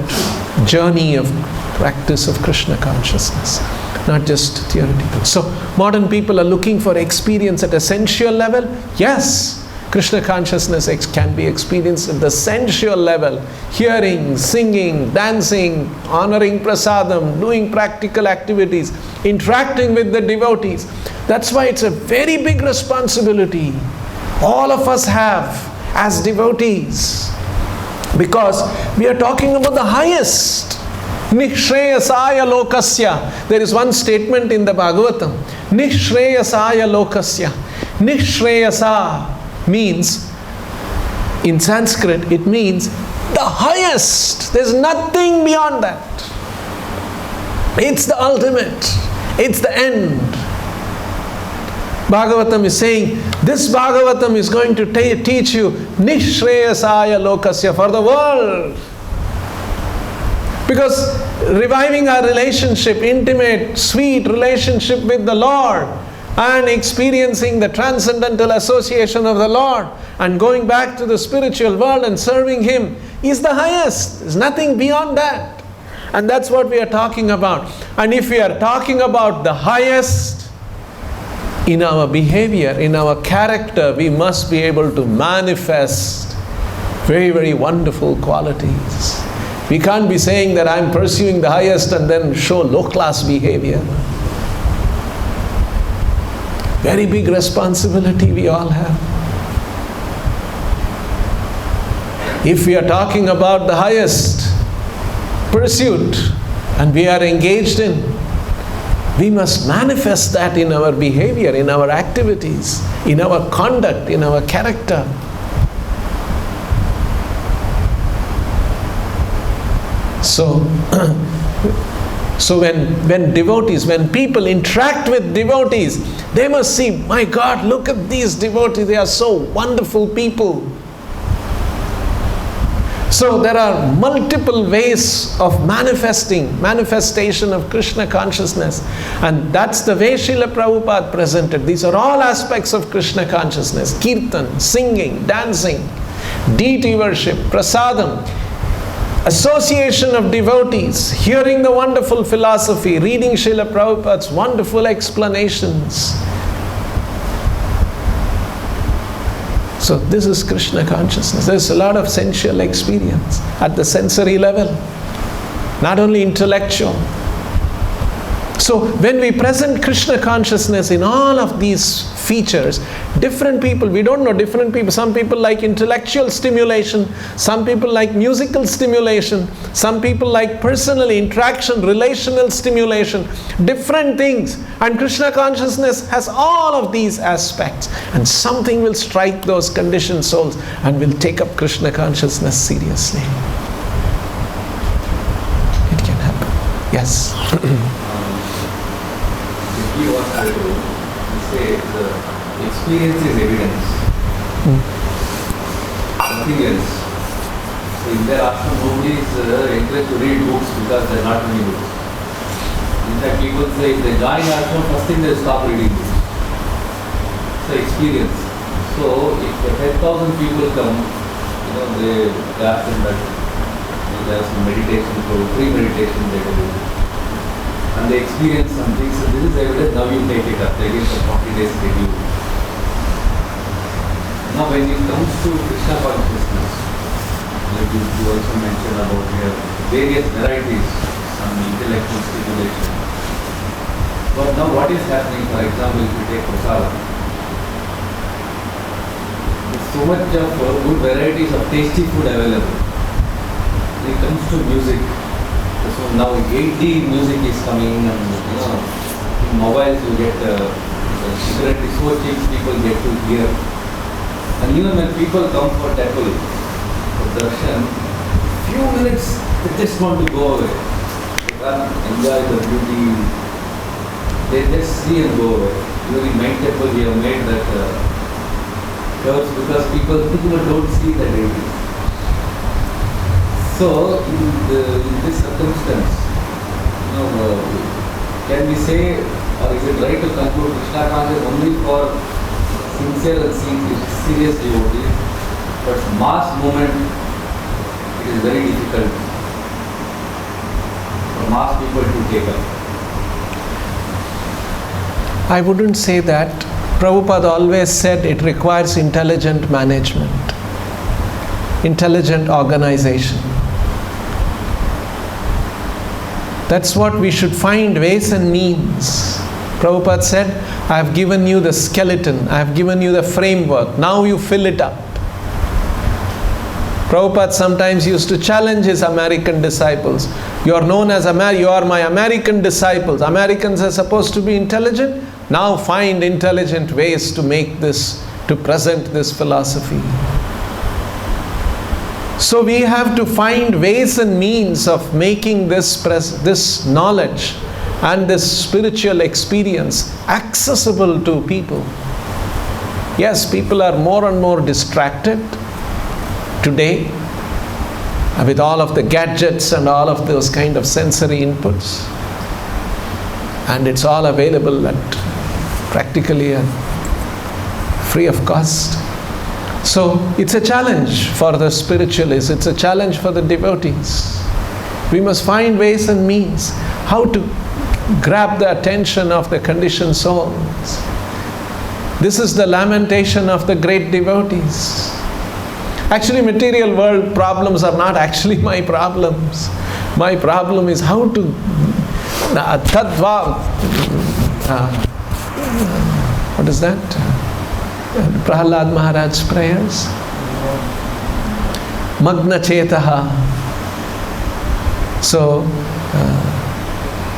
journey of practice of Krishna consciousness, not just theoretical. So modern people are looking for experience at a sensual level. Yes, Krishna consciousness can be experienced at the sensual level. Hearing, singing, dancing, honoring prasadam, doing practical activities, interacting with the devotees. That's why it's a very big responsibility all of us have as devotees. Because we are talking about the highest. Nishreyasaya lokasya. There is one statement in the Bhagavatam. Nishreyasaya lokasya. Nishreyasa means, in Sanskrit, it means the highest. There's nothing beyond that. It's the ultimate. It's the end. Bhagavatam is saying, this Bhagavatam is going to teach you Nishreyasaya lokasya, for the world. Because reviving our relationship, intimate, sweet relationship with the Lord, and experiencing the transcendental association of the Lord, and going back to the spiritual world and serving Him is the highest. There's nothing beyond that. And that's what we are talking about. And if we are talking about the highest, in our behavior, in our character, we must be able to manifest very, very wonderful qualities. We can't be saying that I'm pursuing the highest and then show low-class behavior. Very big responsibility we all have. If we are talking about the highest pursuit and we are engaged in, we must manifest that in our behavior, in our activities, in our conduct, in our character. So, So when devotees, when people interact with devotees, they must see, my God, look at these devotees, they are so wonderful people. So there are multiple ways of manifestation of Krishna consciousness. And that's the way Srila Prabhupada presented. These are all aspects of Krishna consciousness. Kirtan, singing, dancing, deity worship, prasadam, association of devotees, hearing the wonderful philosophy, reading Srila Prabhupada's wonderful explanations. So this is Krishna consciousness. There's a lot of sensual experience at the sensory level, not only intellectual. So when we present Krishna consciousness in all of these features, different people, we don't know different people. Some people like intellectual stimulation, some people like musical stimulation, some people like personal interaction, relational stimulation, different things. And Krishna consciousness has all of these aspects. And something will strike those conditioned souls and will take up Krishna consciousness seriously. It can happen. Yes. He was able to say the experience is evidence. Nothing else. So in their ashram, nobody is encouraged to read books because there are not many books. In fact, people say if they join ashram, first thing they stop reading books. So experience. So if 10,000 people come, they ask them that they have some meditation, free meditation they do. And they experience something, so this is evidence, now you take it up, they give a 40 days schedule. Now when it comes to Krishna consciousness, like you also mentioned about here, various varieties, some intellectual stimulation. But now what is happening, for example, if you take prasadam, there's so much of good varieties of tasty food available. When it comes to music, so now 80 music is coming, and in mobiles you get cigarette is so cheap, people get to hear. And even when people come for temple, for darshan, few minutes they just want to go away. They can't enjoy the beauty. They just see and go away. Even in main temple we have made that curves because people don't see the deity. So, in this circumstance, can we say, or is it right to conclude Krishna consciousness only for sincere and serious devotees, but mass movement, it is very difficult for mass people to take up? I wouldn't say that. Prabhupada always said it requires intelligent management, intelligent organization. That's what we should find, ways and means. Prabhupada said, I have given you the skeleton, I have given you the framework, now you fill it up. Prabhupada sometimes used to challenge his American disciples. You are known as you are my American disciples. Americans are supposed to be intelligent. Now find intelligent ways to make this, to present this philosophy. So we have to find ways and means of making this knowledge and this spiritual experience accessible to people. Yes, people are more and more distracted today with all of the gadgets and all of those kind of sensory inputs. And it's all available at practically free of cost. So it's a challenge for the spiritualists, it's a challenge for the devotees. We must find ways and means how to grab the attention of the conditioned souls. This is the lamentation of the great devotees. Actually, material world problems are not actually my problems. My problem is how to what is that? Prahlad Maharaj's prayers. Magna Chetaha. So,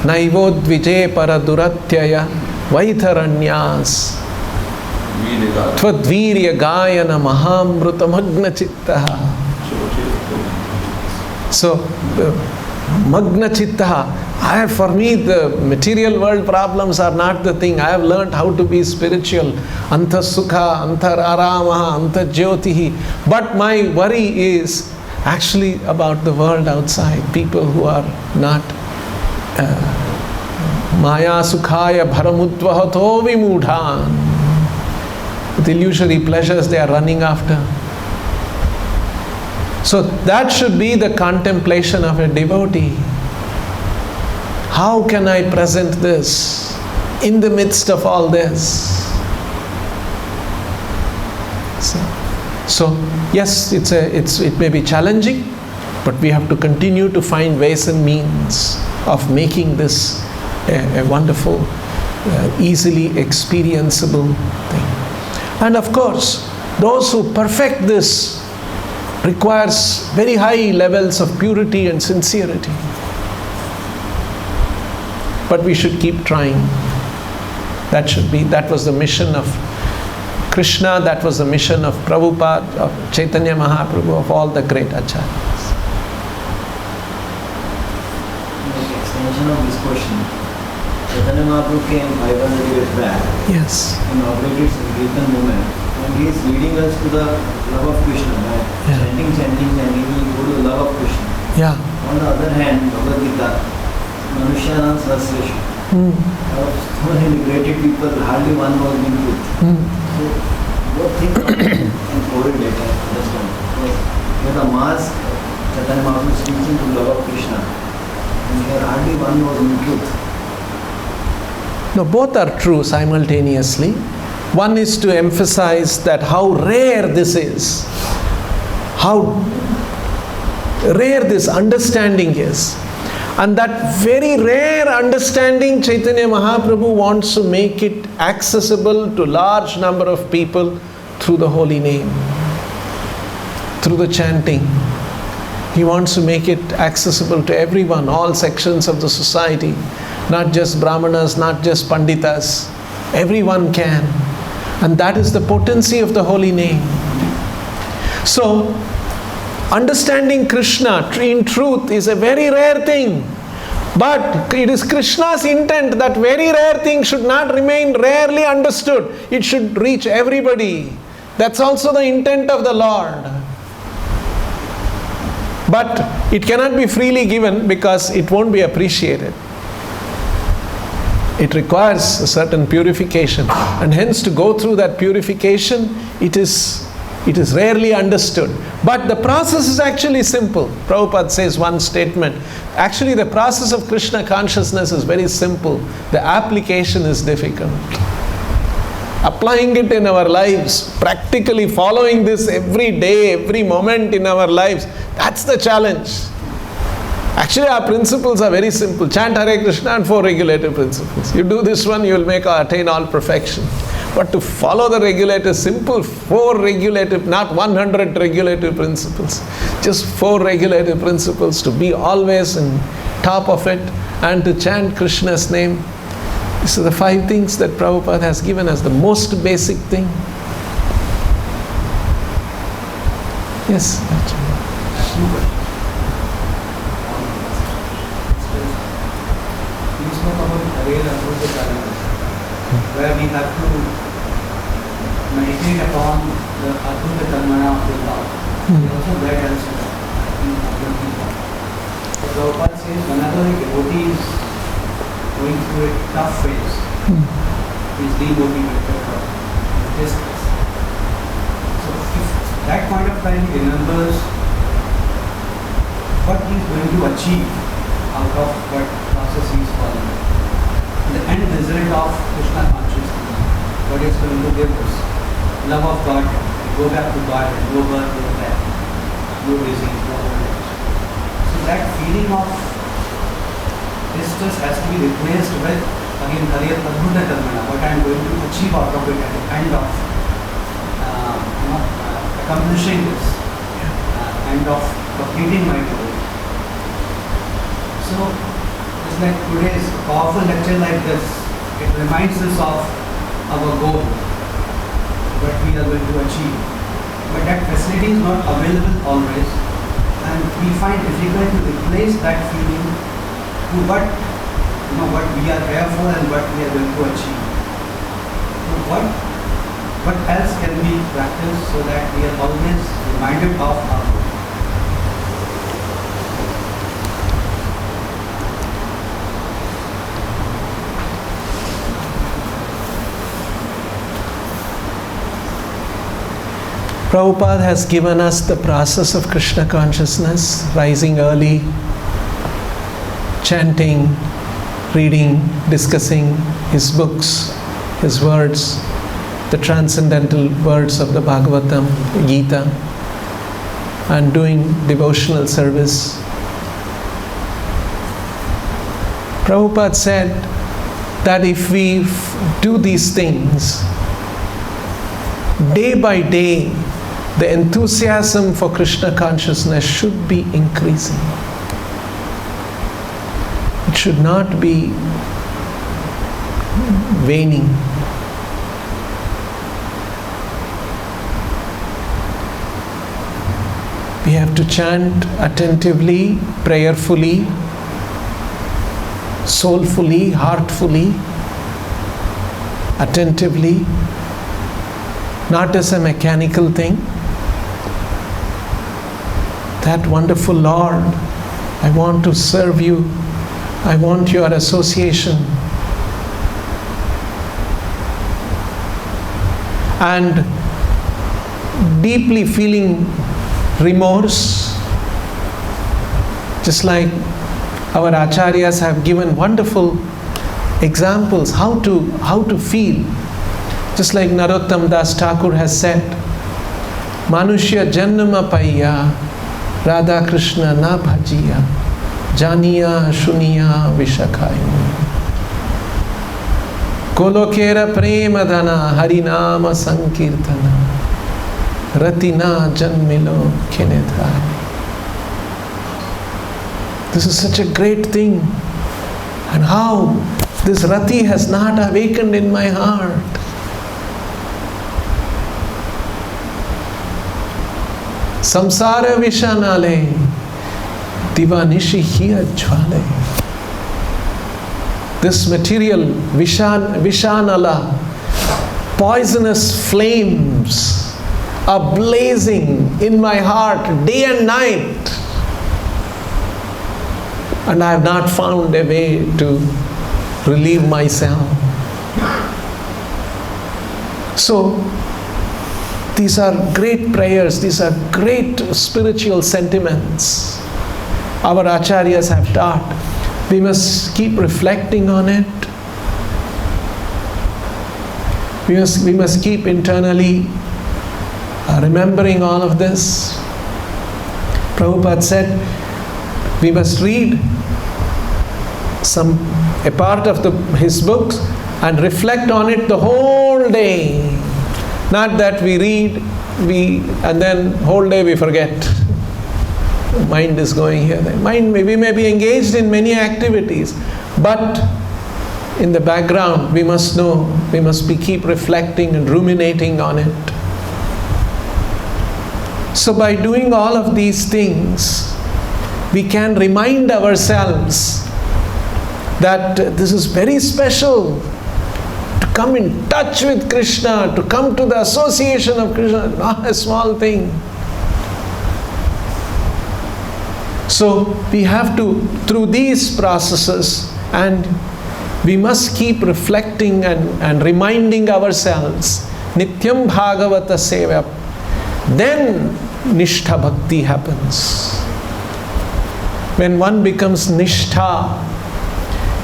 Naivodvije Paraduratyaya Vaitharanyas Tvadvirya Gayana Mahamruta Magna Chittaha. So, Magna Chitta. For me, the material world problems are not the thing. I have learned how to be spiritual. Anta Sukha, Antar Arama, Antar Jyotihi. But my worry is actually about the world outside. People who are not Maya Sukhaya Bharamutvahato Vimudhan. With illusory pleasures they are running after. So that should be the contemplation of a devotee. How can I present this in the midst of all this? So yes, it may be challenging, but we have to continue to find ways and means of making this a wonderful, easily experienceable thing. And of course, those who perfect this requires very high levels of purity and sincerity. But we should keep trying. That was the mission of Krishna, that was the mission of Prabhupada, of Chaitanya Mahaprabhu, of all the great acharyas. Like extension of this question, Chaitanya Mahaprabhu came 500 years back. Yes. And operated Sankirtan movement. And he is leading us to the love of Krishna, right? Yeah. Chanting, we go to the love of Krishna. Yeah. On the other hand, Bhagavad Gita, Manushyana Sahasresha. So many great people, hardly one was being good. So both things can correlate and understand. With the mass, Chaitanya Mahaprabhu is teaching to love of Krishna. And here hardly one was in truth. No, both are true simultaneously. One is to emphasize that how rare this is, how rare this understanding is. And that very rare understanding, Chaitanya Mahaprabhu wants to make it accessible to large number of people through the holy name, through the chanting. He wants to make it accessible to everyone, all sections of the society, not just Brahmanas, not just Panditas. Everyone can. And that is the potency of the holy name. So, understanding Krishna in truth is a very rare thing. But it is Krishna's intent that very rare thing should not remain rarely understood. It should reach everybody. That's also the intent of the Lord. But it cannot be freely given because it won't be appreciated. It requires a certain purification. And hence to go through that purification, it is rarely understood. But the process is actually simple. Prabhupada says one statement. Actually, the process of Krishna consciousness is very simple. The application is difficult. Applying it in our lives, practically following this every day, every moment in our lives, that's the challenge. Actually, our principles are very simple. Chant Hare Krishna and 4 regulative principles. You do this one, you will attain all perfection. But to follow the regulative, simple 4 regulative, not 100 regulative principles, just 4 regulative principles, to be always on top of it and to chant Krishna's name. These are the 5 things that Prabhupada has given as the most basic thing. Yes? Where we have to meditate upon the Adhuta Karmana of the Lord. He also guide us in Adhuta. So Prabhupada says whenever a devotee is going through a tough phase, he is demotivated or distressed. So if that point of time he remembers what he is going to achieve out of what process he is following, the end result of Krishna consciousness, what is going to give us? Love of God, go back to God, no birth, no death, no disease, no old age. So that feeling of distress has to be replaced with, again, Hariya Adhuta Karmana, what I am going to achieve out of it at the end of accomplishing this, end of completing my goal. So, it's like today's powerful lecture like this, it reminds us of our goal, what we are going to achieve. But that facility is not available always. and we find difficult to replace that feeling to what we are here for and what we are going to achieve. So what else can we practice so that we are always reminded of our goal? Prabhupada has given us the process of Krishna consciousness, rising early, chanting, reading, discussing his books, his words, the transcendental words of the Bhagavatam, Gita, and doing devotional service. Prabhupada said that if we do these things, day by day, the enthusiasm for Krishna consciousness should be increasing. It should not be waning. We have to chant attentively, prayerfully, soulfully, heartfully, attentively, not as a mechanical thing. That wonderful Lord, I want to serve you. I want your association. And deeply feeling remorse, just like our acharyas have given wonderful examples how to feel. Just like Narottam Das Thakur has said, Manushya Jannama Paiya Radha Krishna na bhajiya Janiya Shuniya Vishakhayu Kolokera Premadhana Harinama Sankirtana Ratina Janmilo Kinethai. This is such a great thing. And how this Rati has not awakened in my heart. Samsara Vishanale Divanishi Hiya Jwale. This material Vishanala, poisonous flames are blazing in my heart day and night. And I have not found a way to relieve myself. So, these are great prayers, these are great spiritual sentiments our acharyas have taught. We must keep reflecting on it. We must keep internally remembering all of this. Prabhupada said, we must read a part of his books and reflect on it the whole day. Not that we read, and then whole day we forget. Mind is going here. We may be engaged in many activities, but in the background we must know, we must keep reflecting and ruminating on it. So by doing all of these things, we can remind ourselves that this is very special. To come in touch with Krishna, to come to the association of Krishna, not a small thing. So we have to, through these processes, and we must keep reflecting and reminding ourselves, Nityam Bhagavata Seva, then Nishtha Bhakti happens. When one becomes Nishtha,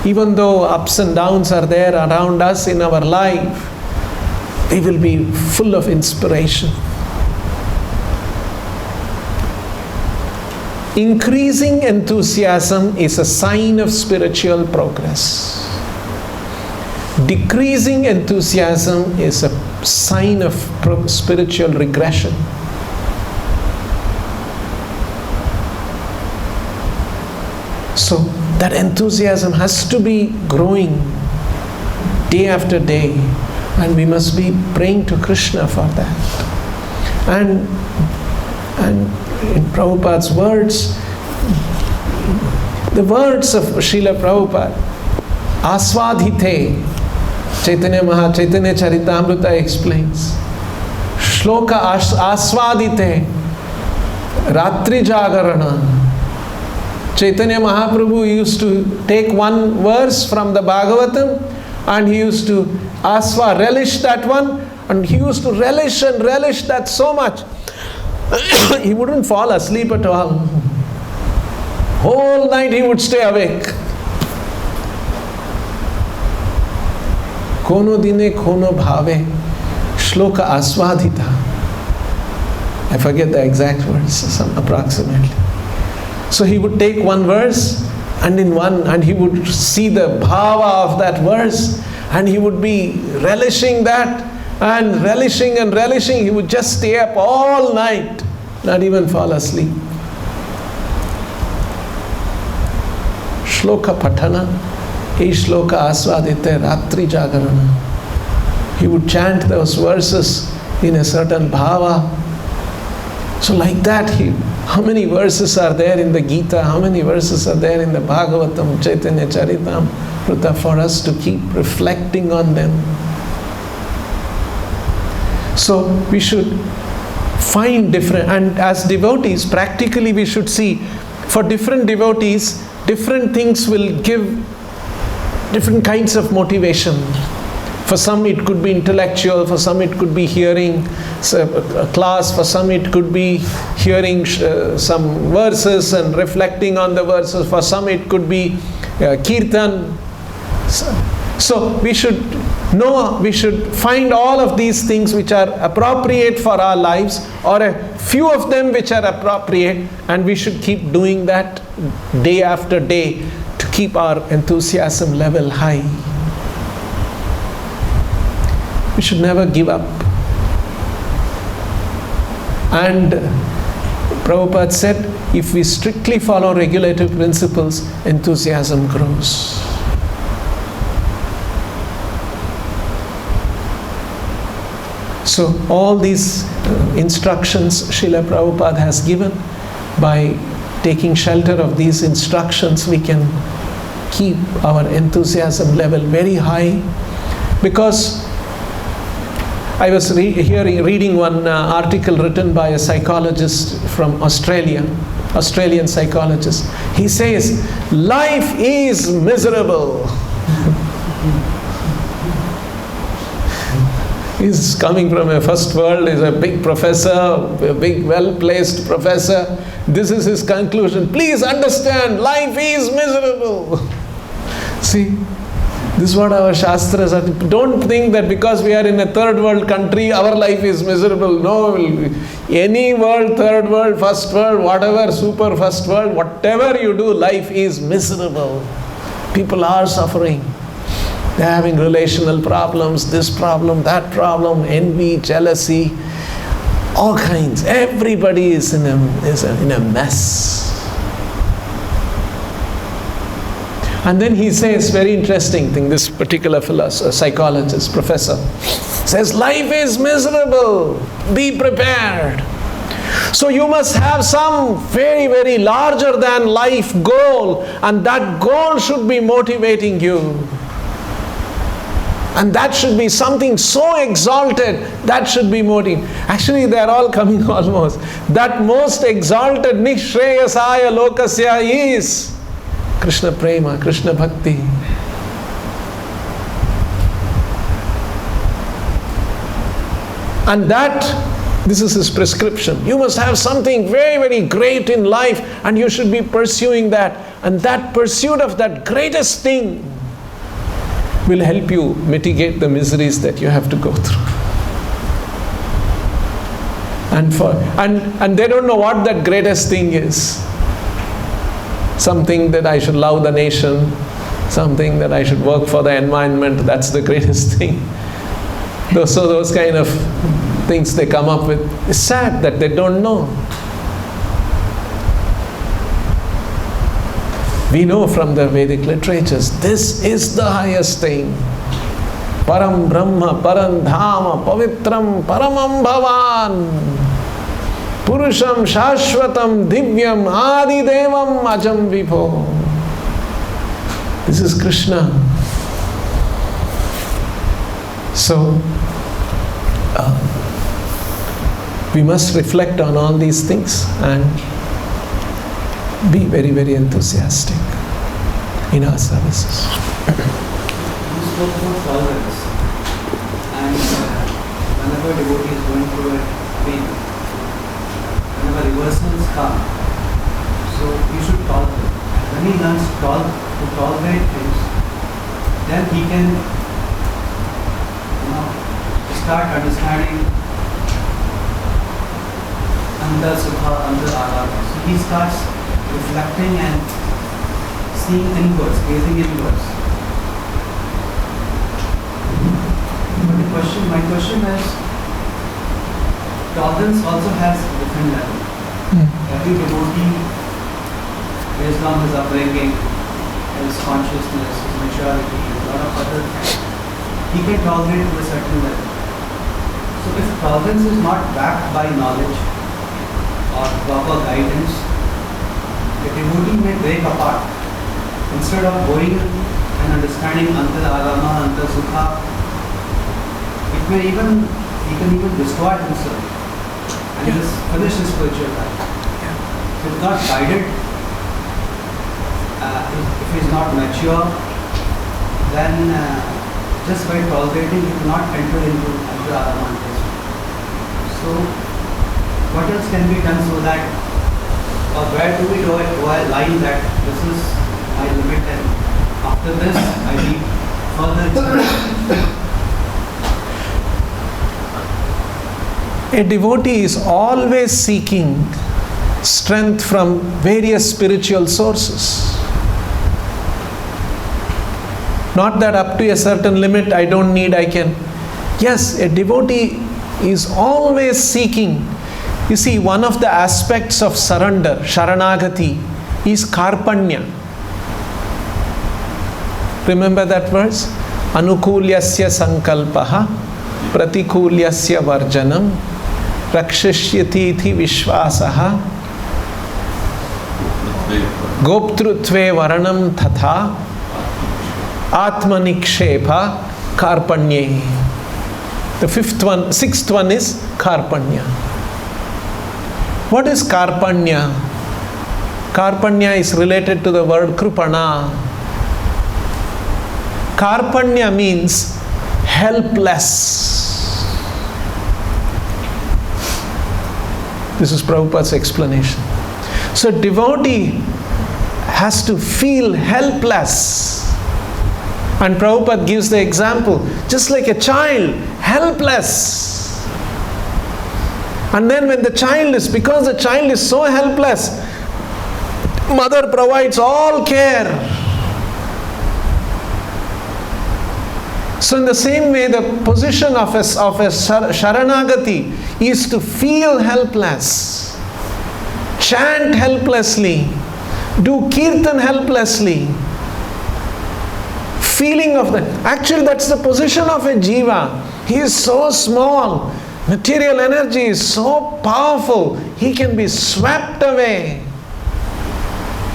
even though ups and downs are there around us in our life, they will be full of inspiration. Increasing enthusiasm is a sign of spiritual progress. Decreasing enthusiasm is a sign of spiritual regression. So that enthusiasm has to be growing day after day, and we must be praying to Krishna for that. And And in Prabhupada's words, the words of Srila Prabhupada, Aswadhite, Chaitanya Charitamrita explains, Shloka Aswadite, Ratri Jagarana. Chaitanya Mahaprabhu used to take one verse from the Bhagavatam and he used to relish that one, and he used to relish and relish that so much. He wouldn't fall asleep at all. Whole night he would stay awake. Kono dine kono bhave, shloka aswadhita. I forget the exact words, approximately. So he would take one verse and he would see the bhava of that verse, and he would be relishing that and relishing and relishing. He would just stay up all night, not even fall asleep. Shloka patana, he shloka aswadite ratri jagarana. He would chant those verses in a certain bhava. So like that, how many verses are there in the Gita, how many verses are there in the Bhagavatam, Chaitanya Charitamrita, for us to keep reflecting on them. So we should find different, and as devotees, practically we should see, for different devotees, different things will give different kinds of motivation. For some it could be intellectual, for some it could be hearing a class, for some it could be hearing some verses and reflecting on the verses, for some it could be kirtan. So we should know, we should find all of these things which are appropriate for our lives, or a few of them which are appropriate, and we should keep doing that day after day to keep our enthusiasm level high. We should never give up. And Prabhupada said, if we strictly follow regulative principles, enthusiasm grows. So all these instructions Srila Prabhupada has given, by taking shelter of these instructions, we can keep our enthusiasm level very high. Because I was reading one article written by a psychologist from Australian psychologist. He says, life is miserable. He's coming from a first world, he's a big professor, a big well-placed professor. This is his conclusion. Please understand, life is miserable. See, this is what our Shastras are. Don't think that because we are in a third world country, our life is miserable. No, any world, third world, first world, whatever, super first world, whatever you do, life is miserable. People are suffering. They're having relational problems, this problem, that problem, envy, jealousy, all kinds. Everybody is in a mess. And then he says, very interesting thing, this particular psychologist, professor, says, life is miserable, be prepared. So you must have some very, very larger than life goal, and that goal should be motivating you. And that should be something so exalted, that should be motivating. Actually, they are all coming almost. That most exalted Nishreyasaya Lokasya is Krishna Prema, Krishna Bhakti. And this is his prescription. You must have something very, very great in life, and you should be pursuing that. And that pursuit of that greatest thing will help you mitigate the miseries that you have to go through. And they don't know what that greatest thing is. Something that I should love the nation, something that I should work for the environment, that's the greatest thing. So those kind of things they come up with. It's sad that they don't know. We know from the Vedic literatures, this is the highest thing. Param Brahma, Param Dhama, Pavitram, Paramam Bhavan. Purusham Shashvatam Divyam Adi Devam Ajam Vibho. This is Krishna. So, we must reflect on all these things and be very, very enthusiastic in our services. You spoke about tolerance, and whenever devotee is going through a pain, whenever reversals come, so you should tolerate. And when he learns to tolerate things, then he can start understanding Anta Sukha, Anta Arama. So he starts reflecting and seeing inwards, gazing inwards. But my question is, tolerance also has different levels. Every devotee, based on his upbringing, his consciousness, his maturity, a lot of other things, he can tolerate to a certain level. So if tolerance is not backed by knowledge or proper guidance, the devotee may break apart. Instead of going and understanding Anta Arama, Anta Sukha, he can even destroy himself and just finish his spiritual life. If he is not guided, if he is not mature, then just by tolerating, he will not enter into Anta Arama. So, what else can be done so that, or where do we draw a line that this is my limit and after this I need further experience? A devotee is always seeking strength from various spiritual sources. Not that up to a certain limit I don't need, I can. Yes, a devotee is always seeking. You see, one of the aspects of surrender, Sharanagati, is Karpanya. Remember that verse? Anukulyasya sankalpaha, pratikulyasya varjanam, rakshishyati ithi vishvasaha, goptrutve varanam tatha, atmanikshepa karpanye. The sixth one is Karpanya. What is Karpanya? Karpanya is related to the word Krupana. Karpanya means helpless. This is Prabhupada's explanation. So devotee has to feel helpless. And Prabhupada gives the example, just like a child, helpless. And then when because the child is so helpless, mother provides all care. So in the same way, the position of a Sharanagati is to feel helpless, chant helplessly, do kirtan helplessly. Feeling of that. Actually, that's the position of a jiva. He is so small. Material energy is so powerful. He can be swept away.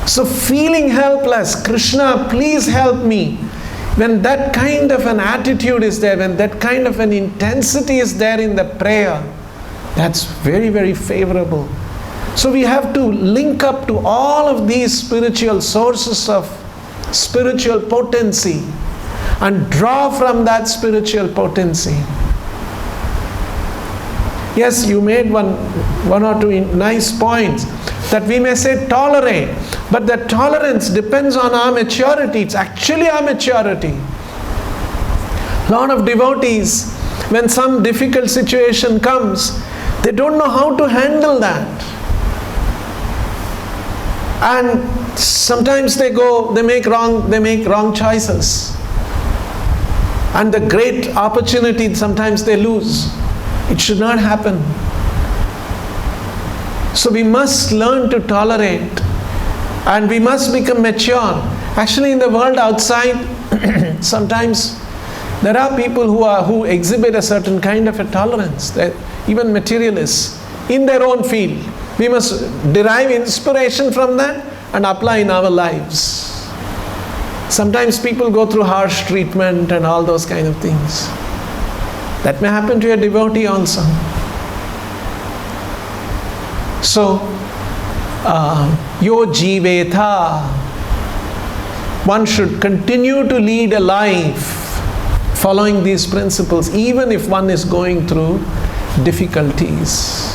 So feeling helpless, Krishna, please help me. When that kind of an attitude is there, when that kind of an intensity is there in the prayer, that's very, very favorable. So we have to link up to all of these spiritual sources of spiritual potency and draw from that spiritual potency. Yes, you made one or two nice points that we may say tolerate, but that tolerance depends on our maturity. It's actually our maturity. A lot of devotees, when some difficult situation comes, they don't know how to handle that. And sometimes they make wrong choices. And the great opportunity sometimes they lose. It should not happen. So we must learn to tolerate and we must become mature. Actually, in the world outside, sometimes there are people who exhibit a certain kind of a tolerance, even materialists. in their own field. We must derive inspiration from that and apply in our lives. Sometimes people go through harsh treatment and all those kind of things. That may happen to a devotee also. So, yo jivetha, one should continue to lead a life following these principles, even if one is going through difficulties.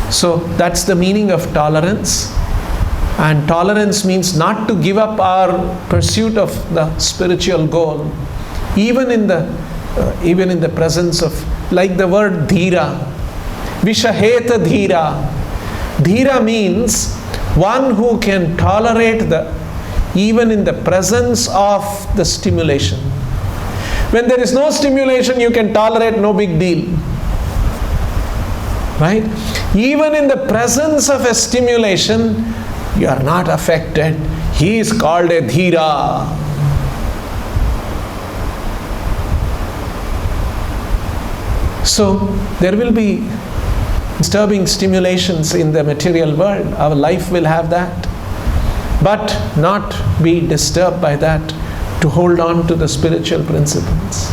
So that's the meaning of tolerance. And tolerance means not to give up our pursuit of the spiritual goal, even in the presence of, like the word dhira, vishaheta dhira. Dhira means one who can tolerate even in the presence of the stimulation. When there is no stimulation, you can tolerate, no big deal. Right? Even in the presence of a stimulation, you are not affected. He is called a dhira. So there will be disturbing stimulations in the material world. Our life will have that. But not be disturbed by that, to hold on to the spiritual principles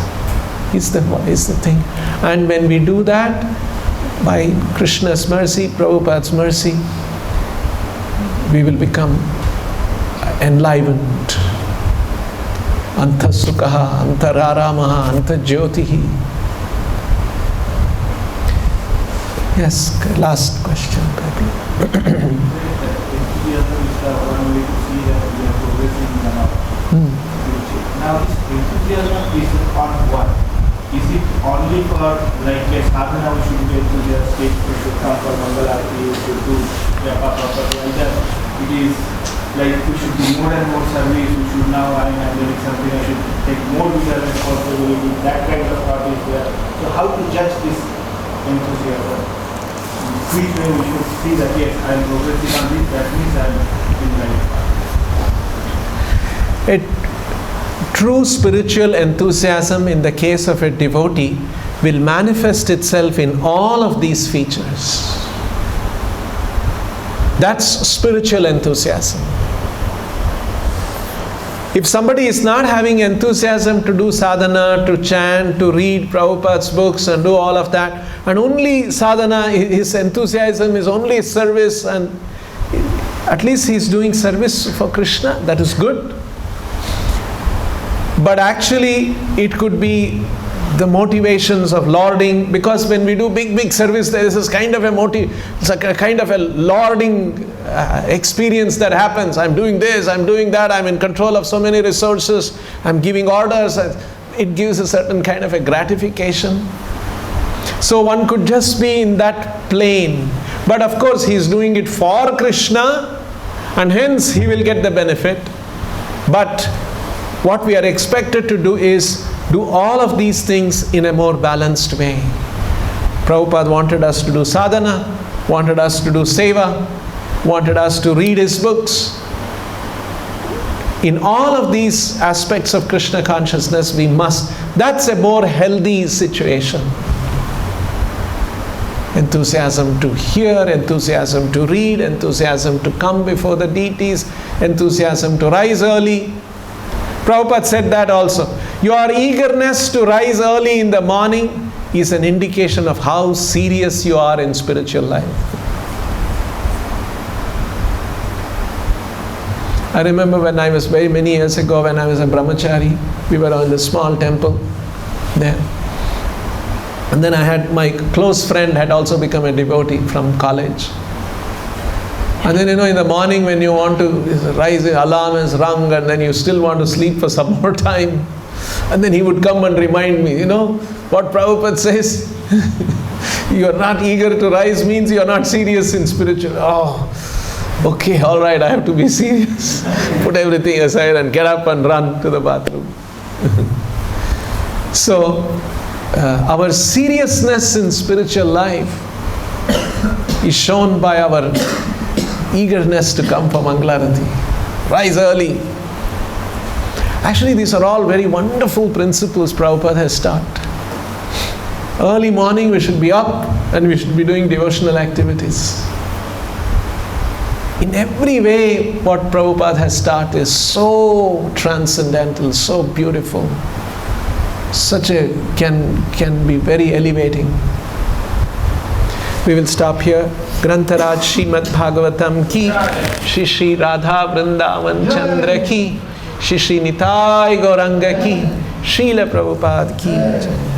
is the thing. And when we do that, by Krishna's mercy, Prabhupada's mercy, we will become enlivened. Anta sukha, anta raramaha, anta jyotihi. Yes, last question, Now this enthusiasm is on what? Is it only for like a sadhana we should be enthusiastic, we should come for Mangalarati, we should do japa properly, like that? It is like we should do more and more service, we should now, I'm doing something, I should take more bigger responsibility, that kind of thought is there. So how to judge this enthusiasm? Which way we should see that yes, I'm progressing on this, that means I'm in my life. True spiritual enthusiasm in the case of a devotee will manifest itself in all of these features. That's spiritual enthusiasm. If somebody is not having enthusiasm to do sadhana, to chant, to read Prabhupada's books and do all of that, and only sadhana, his enthusiasm is only service, and at least he is doing service for Krishna, that is good. But actually, it could be the motivations of lording, because when we do big service, there is this kind of it's a kind of a lording experience that happens. I'm doing this, I'm doing that, I'm in control of so many resources, I'm giving orders. It gives a certain kind of a gratification. So one could just be in that plane. But of course, he is doing it for Krishna, and hence he will get the benefit. But what we are expected to do is do all of these things in a more balanced way. Prabhupada wanted us to do sadhana, wanted us to do seva, wanted us to read his books. In all of these aspects of Krishna consciousness, that's a more healthy situation. Enthusiasm to hear, enthusiasm to read, enthusiasm to come before the deities, enthusiasm to rise early. Prabhupada said that also. Your eagerness to rise early in the morning is an indication of how serious you are in spiritual life. I remember when I was very many years ago, when I was a brahmachari, we were in the small temple there. And then I had my close friend had also become a devotee from college. And then, in the morning when you want to rise, the alarm is rung, and then you still want to sleep for some more time. And then he would come and remind me, what Prabhupada says, you are not eager to rise means you are not serious in spiritual. Oh, okay, all right, I have to be serious. Put everything aside and get up and run to the bathroom. So, our seriousness in spiritual life is shown by our eagerness to come for Mangalarati. Rise early. Actually, these are all very wonderful principles Prabhupada has taught. Early morning we should be up and we should be doing devotional activities. In every way, what Prabhupada has started is so transcendental, so beautiful. Such a can be very elevating. We will stop here. Grantaraj Srimad Bhagavatam ki, Shri Shri Radha Vrindavan Chandra ki, Shri Shri Nitai Gauranga ki, Srila Prabhupada ki.